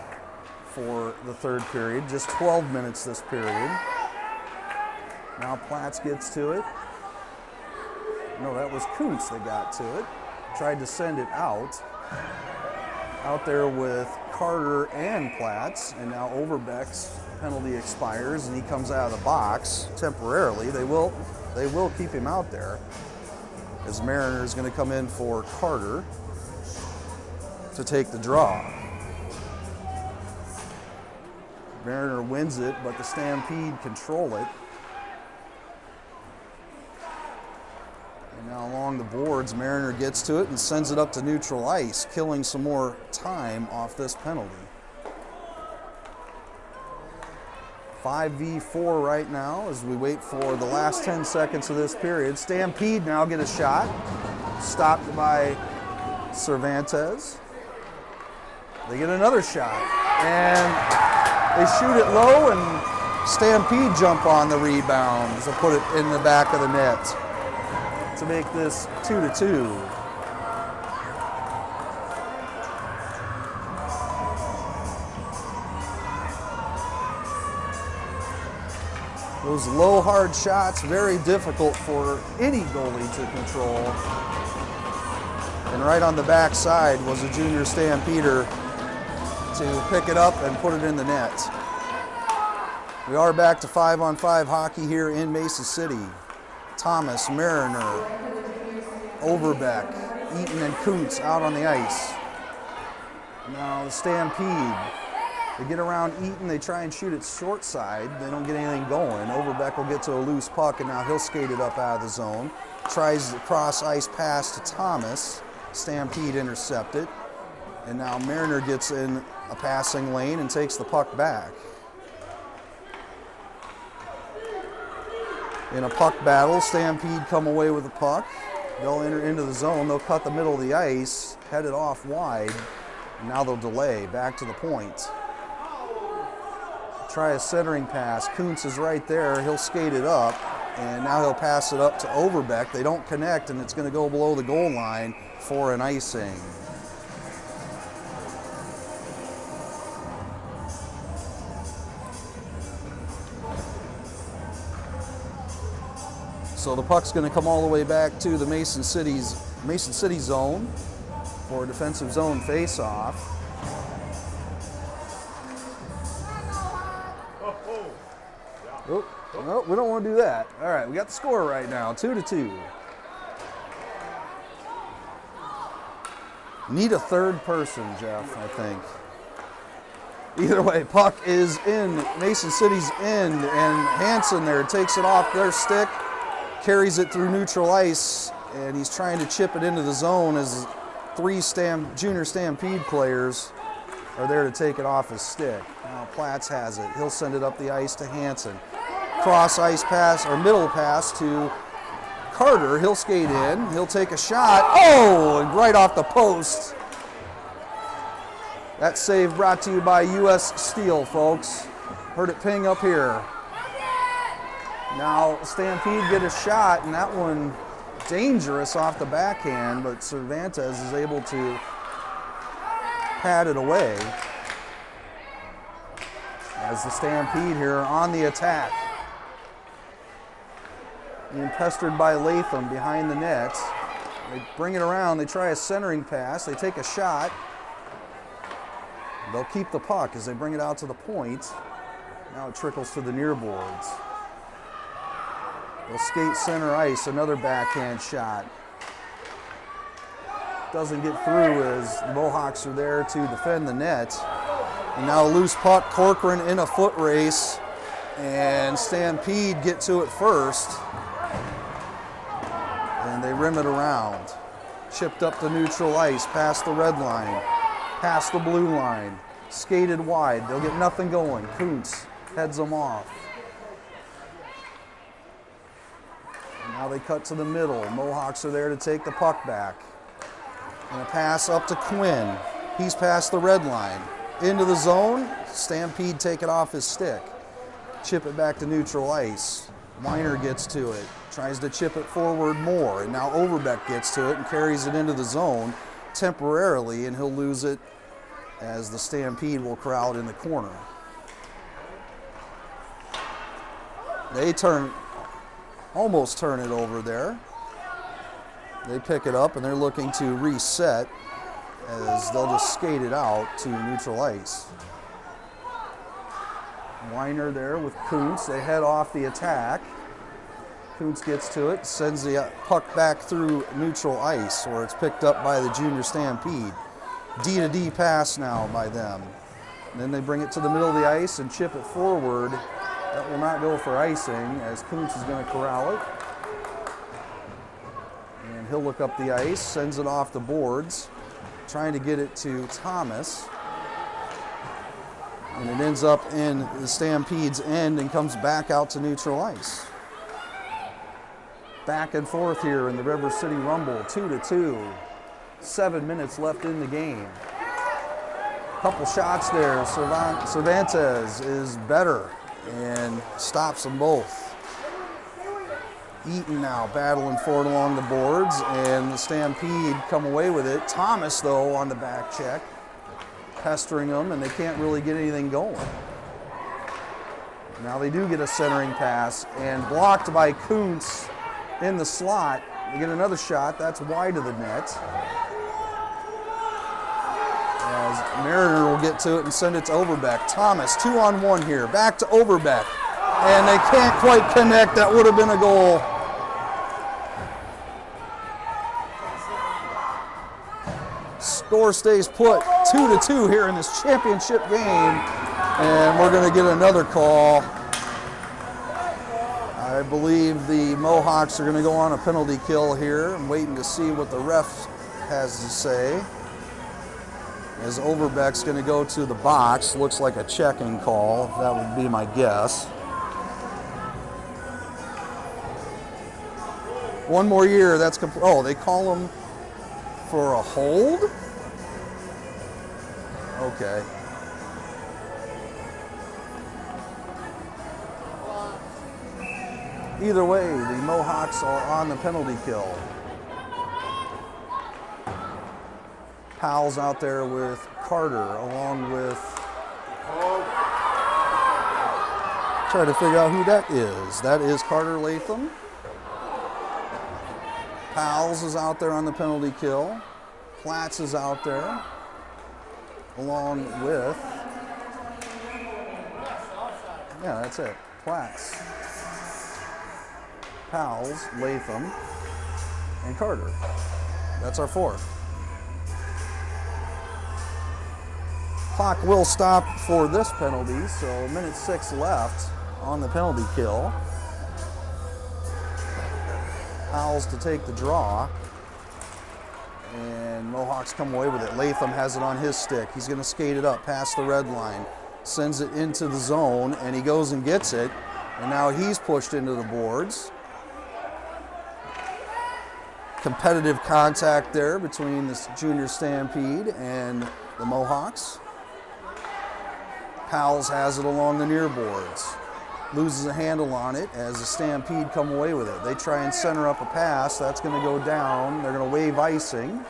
for the third period, just 12 minutes this period. Now Platts gets to it. No, that was Kuntz that got to it. Tried to send it out. Out there with Carter and Platts, and now Overbeck's penalty expires and he comes out of the box temporarily. They will keep him out there, as Mariner is going to come in for Carter to take the draw. Mariner wins it, but the Stampede control it. And now along the boards, Mariner gets to it and sends it up to neutral ice, killing some more time off this penalty. 5v4 right now as we wait for the last 10 seconds of this period. Stampede now get a shot, stopped by Cervantes. They get another shot, and they shoot it low, and Stampede jump on the rebound to put it in the back of the net to make this 2-2. Those low, hard shots, very difficult for any goalie to control. And right on the back side was a junior Stampeder to pick it up and put it in the net. We are back to 5-on-5 hockey here in Mason City. Thomas, Mariner, Overbeck, Eaton, and Kuntz out on the ice. Now the Stampede. They get around Eaton, they try and shoot it short side. They don't get anything going. Overbeck will get to a loose puck, and now he'll skate it up out of the zone. Tries the cross ice pass to Thomas. Stampede intercept it. And now Mariner gets in a passing lane and takes the puck back. In a puck battle, Stampede come away with the puck. They'll enter into the zone. They'll cut the middle of the ice, head it off wide, and now they'll delay back to the point. Try a centering pass. Kuntz is right there. He'll skate it up, and now he'll pass it up to Overbeck. They don't connect, and it's going to go below the goal line for an icing. So the puck's going to come all the way back to the Mason City zone for a defensive zone face-off. Oh, no, we don't want to do that. All right, we got the score right now, 2-2. Need a third person, Jeff, I think. Either way, puck is in Mason City's end, and Hansen there takes it off their stick, carries it through neutral ice, and he's trying to chip it into the zone as 3 junior Stampede players are there to take it off his stick. Now Platts has it. He'll send it up the ice to Hansen. Cross ice pass, or middle pass to Carter. He'll skate in. He'll take a shot. Oh, and right off the post. That save brought to you by U.S. Steel, folks. Heard it ping up here. Now Stampede get a shot, and that one dangerous off the backhand, but Cervantes is able to pad it away as the Stampede here on the attack. Being pestered by Latham behind the net. They bring it around, they try a centering pass, they take a shot. They'll keep the puck as they bring it out to the point. Now it trickles to the near boards. They'll skate center ice, another backhand shot. Doesn't get through as the Mohawks are there to defend the net. And now a loose puck, Corcoran in a foot race, and Stampede get to it first. And and they rim it around. Chipped up to neutral ice, past the red line, past the blue line, skated wide. They'll get nothing going. Kuntz heads them off. And now they cut to the middle. Mohawks are there to take the puck back. And a pass up to Quinn. He's past the red line. Into the zone. Stampede take it off his stick. Chip it back to neutral ice. Weiner gets to it. Tries to chip it forward more. And now Overbeck gets to it and carries it into the zone temporarily, and he'll lose it as the Stampede will crowd in the corner. They almost turn it over there. They pick it up and they're looking to reset as they'll just skate it out to neutral ice. Weiner there with Kuntz. They head off the attack. Kuntz gets to it, sends the puck back through neutral ice where it's picked up by the Junior Stampede. D-to-D pass now by them. And then they bring it to the middle of the ice and chip it forward. That will not go for icing as Kuntz is going to corral it. And he'll look up the ice, sends it off the boards, trying to get it to Thomas. And it ends up in the Stampede's end and comes back out to neutral ice. Back and forth here in the River City Rumble, 2-2. 7 minutes left in the game. Couple shots there. Cervantes is better and stops them both. Eaton now battling for it along the boards, and the Stampede come away with it. Thomas, though, on the back check, pestering them, and they can't really get anything going. Now they do get a centering pass, and blocked by Kuntz in the slot. They get another shot. That's wide of the net. As Mariner will get to it and send it to Overbeck. Thomas, 2-on-1 here. Back to Overbeck. And they can't quite connect. That would have been a goal. Score stays put. 2-2 here in this championship game. And we're going to get another call. I believe the Mohawks are going to go on a penalty kill here. I'm waiting to see what the ref has to say. As Overbeck's going to go to the box. Looks like a checking call. That would be my guess. One more year, that's complete. Oh, they call him for a hold? Okay. Either way, the Mohawks are on the penalty kill. Powell's out there with Carter, along with... Try to figure out who that is. That is Carter Latham. Powell's is out there on the penalty kill. Platts is out there, along with... Yeah, that's it. Platts, Powell's, Latham, and Carter. That's our fourth. Clock will stop for this penalty, so 1:06 left on the penalty kill. Powell's to take the draw, and Mohawks come away with it. Latham has it on his stick. He's going to skate it up past the red line, sends it into the zone, and he goes and gets it, and now he's pushed into the boards. Competitive contact there between the Junior Stampede and the Mohawks. Powell's has it along the near boards. Loses a handle on it as the Stampede come away with it. They try and center up a pass. That's going to go down. They're going to waive icing.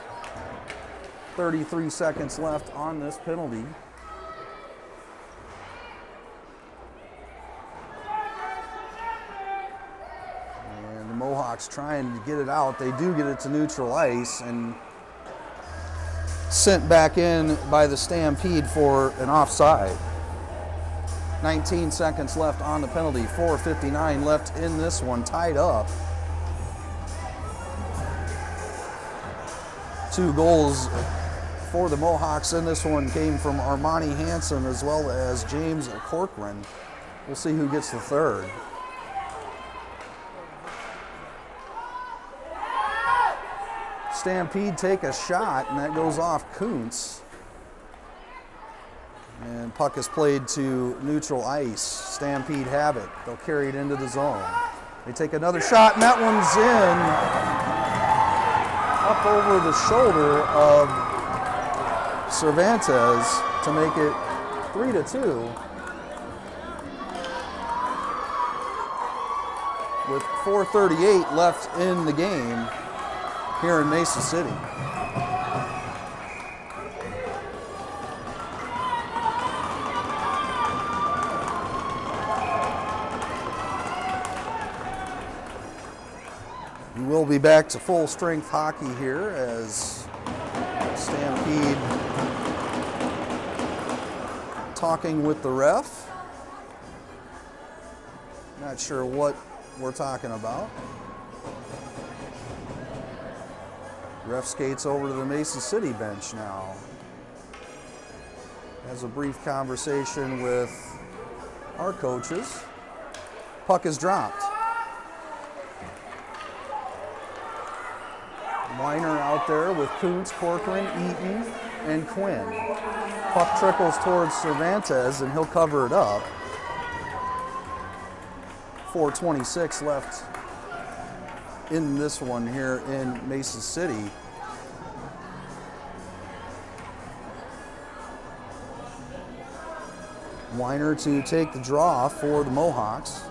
33 seconds left on this penalty. And the Mohawks trying to get it out. They do get it to neutral ice and sent back in by the Stampede for an offside. 19 seconds left on the penalty, 4:59 left in this one, tied up. 2 goals for the Mohawks in this one came from Armani Hansen as well as James Corcoran. We'll see who gets the third. Stampede take a shot, and that goes off Kuntz. And puck is played to neutral ice. Stampede have it. They'll carry it into the zone. They take another shot, and that one's in up over the shoulder of Cervantes to make it 3-2. With 4:38 left in the game here in Mesa City. We will be back to full strength hockey here as Stampede talking with the ref. Not sure what we're talking about. Ref skates over to the Mesa City bench now. Has a brief conversation with our coaches. Puck is dropped. Weiner out there with Kuntz, Corcoran, Eaton, and Quinn. Puck trickles towards Cervantes, and he'll cover it up. 4:26 left in this one here in Mesa City. Weiner to take the draw for the Mohawks.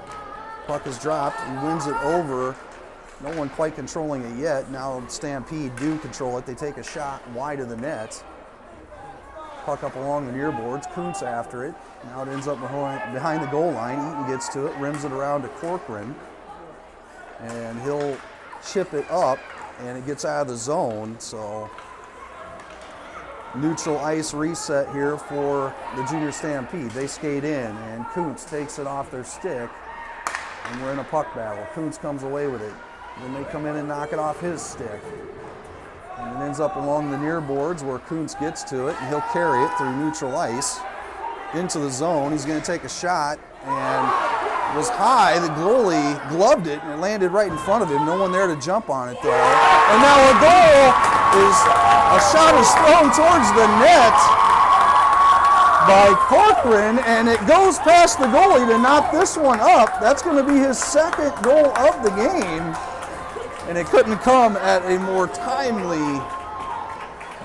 Puck is dropped. He wins it over. No one quite controlling it yet. Now Stampede do control it. They take a shot wide of the net. Puck up along the near boards. Kuntz after it. Now it ends up behind the goal line. Eaton gets to it, rims it around to Corcoran. And he'll chip it up, and it gets out of the zone. So neutral ice reset here for the Junior Stampede. They skate in, and Kuntz takes it off their stick, and we're in a puck battle. Kuntz comes away with it. Then they come in and knock it off his stick. And it ends up along the near boards where Kuntz gets to it, and he'll carry it through neutral ice into the zone. He's going to take a shot, and it was high. The goalie gloved it, and it landed right in front of him. No one there to jump on it, though. And now a shot is thrown towards the net by Corcoran, and it goes past the goalie to knock this one up. That's going to be his second goal of the game. And it couldn't come at a more timely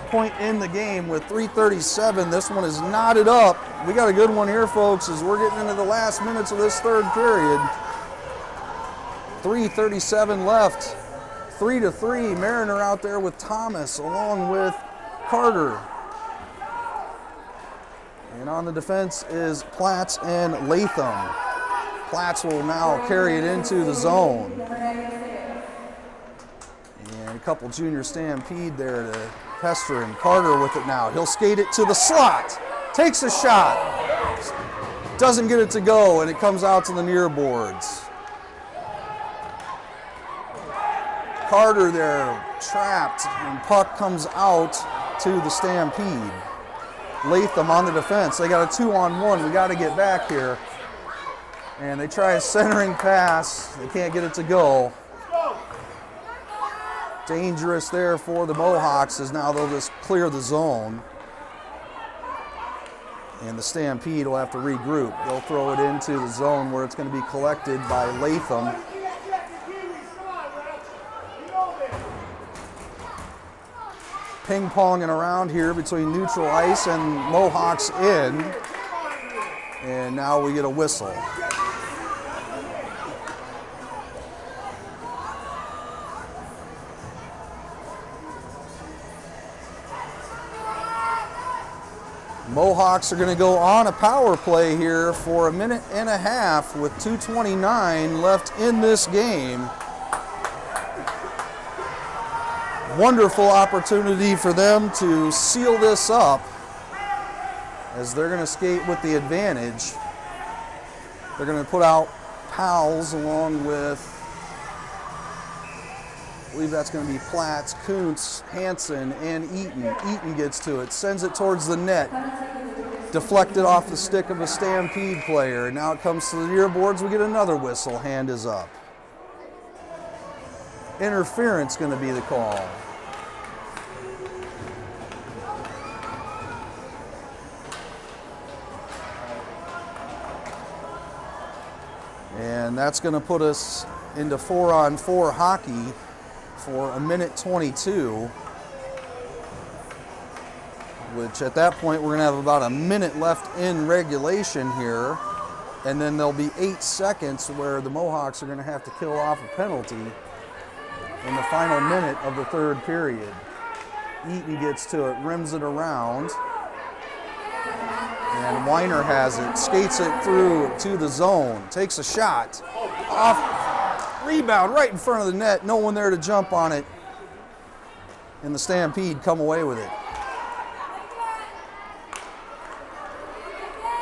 point in the game with 3:37. This one is knotted up. We got a good one here, folks, as we're getting into the last minutes of this third period. 3:37 left. 3-3. Mariner out there with Thomas along with Carter. And on the defense is Platts and Latham. Platts will now carry it into the zone. And a couple Junior Stampede there to pester him. Carter with it now. He'll skate it to the slot. Takes a shot. Doesn't get it to go, and it comes out to the near boards. Carter there trapped, and puck comes out to the Stampede. Latham on the defense. They got a 2-on-1. We got to get back here. And they try a centering pass. They can't get it to go. Dangerous there for the Mohawks as now they'll just clear the zone. And the Stampede will have to regroup. They'll throw it into the zone where it's going to be collected by Latham. Ping-ponging around here between neutral ice and Mohawks in. And now we get a whistle. Mohawks are going to go on a power play here for 1.5 minutes with 2:29 left in this game. Wonderful opportunity for them to seal this up as they're going to skate with the advantage. They're going to put out Powell's along with, I believe that's going to be Platts, Kuntz, Hansen, and Eaton. Eaton gets to it, sends it towards the net. Deflected off the stick of a Stampede player. Now it comes to the near boards. We get another whistle. Hand is up. Interference going to be the call. And that's going to put us into 4-on-4 hockey for 1:22, which at that point we're going to have about a minute left in regulation here. And then there'll be 8 seconds where the Mohawks are going to have to kill off a penalty in the final minute of the third period. Eaton gets to it, rims it around. And Weiner has it, skates it through to the zone, takes a shot, off, rebound right in front of the net, no one there to jump on it. And the Stampede come away with it.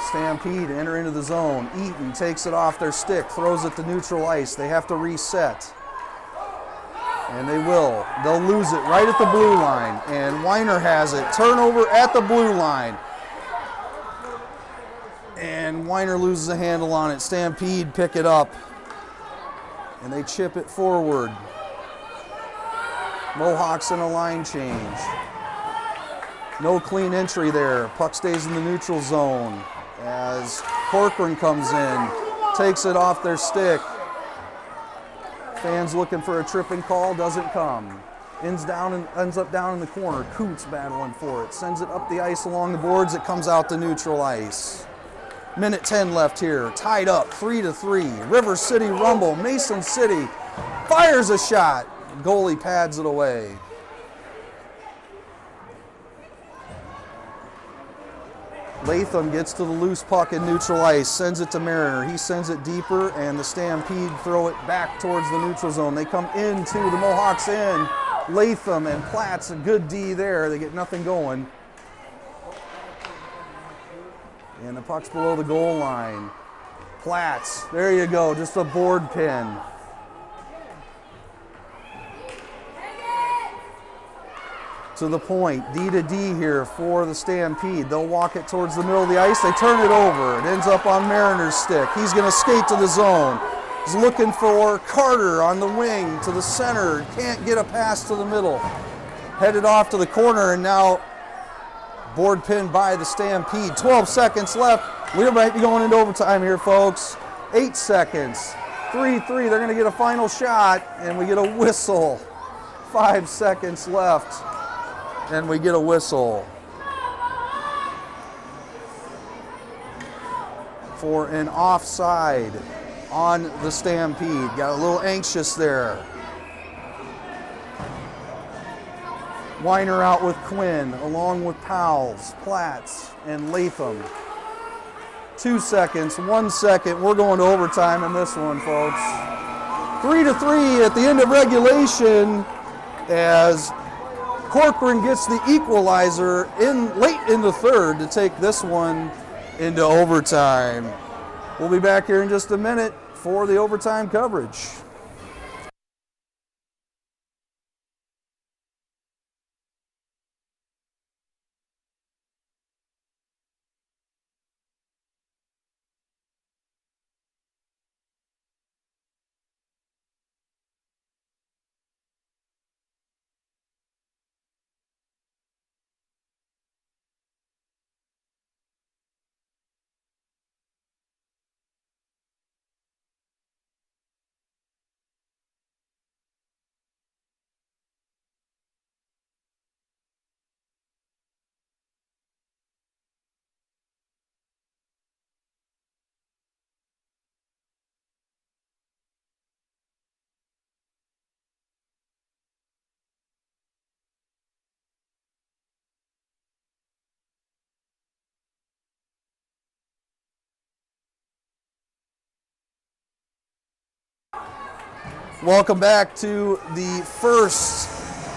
Stampede enter into the zone. Eaton takes it off their stick, throws it to neutral ice. They have to reset. And they will. They'll lose it right at the blue line. And Weiner has it. Turnover at the blue line. And Weiner loses a handle on it. Stampede pick it up. And they chip it forward. Mohawks in a line change. No clean entry there. Puck stays in the neutral zone as Corcoran comes in, takes it off their stick. Fans looking for a tripping call, doesn't come. Ends up down in the corner. Coots battling for it. Sends it up the ice along the boards. It comes out to neutral ice. Minute 10 left here. Tied up 3-3. River City Rumble. Mason City fires a shot. Goalie pads it away. Latham gets to the loose puck in neutral ice, sends it to Mariner. He sends it deeper, and the Stampede throw it back towards the neutral zone. They come into the Mohawks end. Latham and Platt's a good D there. They get nothing going. And the puck's below the goal line. Platt's, there you go, just a board pin. To the point, D to D here for the Stampede. They'll walk it towards the middle of the ice. They turn it over. It ends up on Mariner's stick. He's going to skate to the zone. He's looking for Carter on the wing to the center. Can't get a pass to the middle. Headed off to the corner, and now board pinned by the Stampede. 12 seconds left. We might be going into overtime here, folks. 8 seconds. 3-3. They're going to get a final shot, and we get a whistle. 5 seconds left. And we get a whistle for an offside on the Stampede. Got a little anxious there. Weiner out with Quinn, along with Powles, Platts, and Latham. 2 seconds, 1 second. We're going to overtime in this one, folks. 3-3 at the end of regulation as Corcoran gets the equalizer late in the third to take this one into overtime. We'll be back here in just a minute for the overtime coverage. Welcome back to the first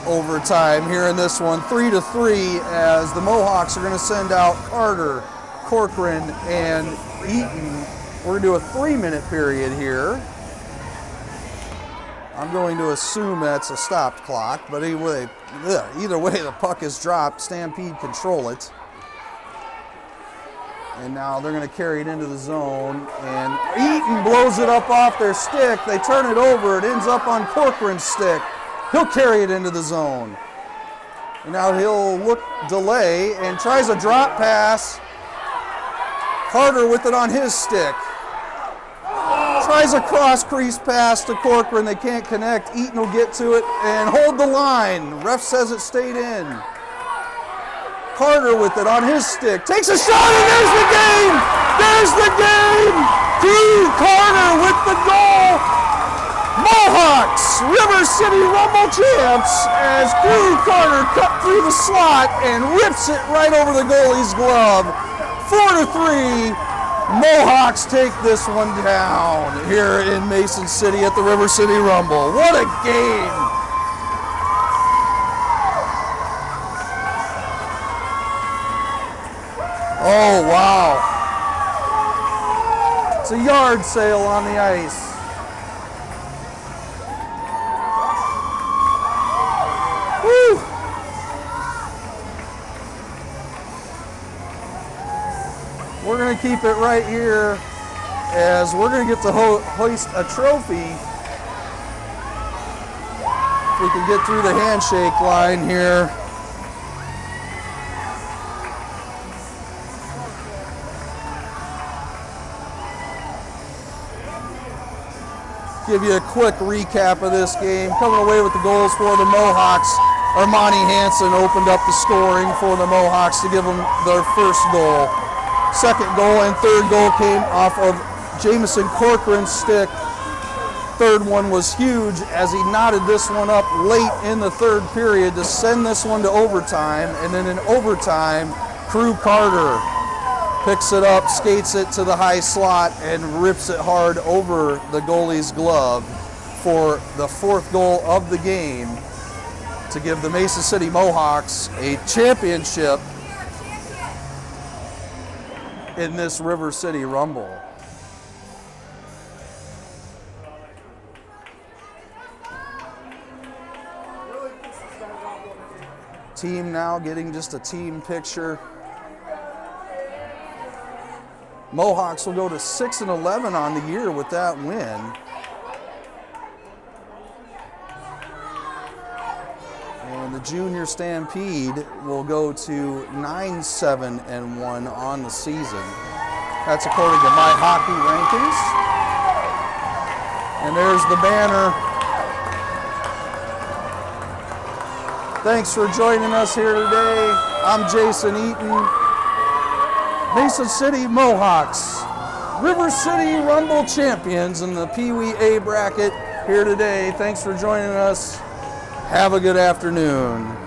overtime here in this one, 3-3, as the Mohawks are going to send out Carter, Corcoran, and Eaton. We're going to do a 3-minute period here. I'm going to assume that's a stopped clock, but either way the puck is dropped. Stampede control it. And now they're going to carry it into the zone, and Eaton blows it up off their stick. They turn it over. It ends up on Corcoran's stick. He'll carry it into the zone. And now he'll delay and tries a drop pass. Carter with it on his stick. Tries a cross crease pass to Corcoran. They can't connect. Eaton will get to it and hold the line. Ref says it stayed in. Carter with it on his stick. Takes a shot and there's the game! There's the game! Crew Carter with the goal! Mohawks, River City Rumble champs as Crew Carter cut through the slot and rips it right over the goalie's glove. 4-3. Mohawks take this one down here in Mason City at the River City Rumble. What a game! Oh, wow. It's a yard sale on the ice. Woo! We're going to keep it right here as we're going to get to hoist a trophy. If we can get through the handshake line here. Give you a quick recap of this game. Coming away with the goals for the Mohawks. Armani Hansen opened up the scoring for the Mohawks to give them their first goal. Second goal and third goal came off of Jamison Corcoran's stick. Third one was huge as he knotted this one up late in the third period to send this one to overtime. And then in overtime, Crew Carter picks it up, skates it to the high slot, and rips it hard over the goalie's glove for the fourth goal of the game to give the Mason City Mohawks a championship in this River City Rumble. Team now getting just a team picture. Mohawks will go to 6-11 on the year with that win. And the Junior Stampede will go to 9-7-1 on the season. That's according to My Hockey Rankings. And there's the banner. Thanks for joining us here today. I'm Jason Eaton. Mason City Mohawks, River City Rumble champions in the Pee Wee A bracket here today. Thanks for joining us. Have a good afternoon.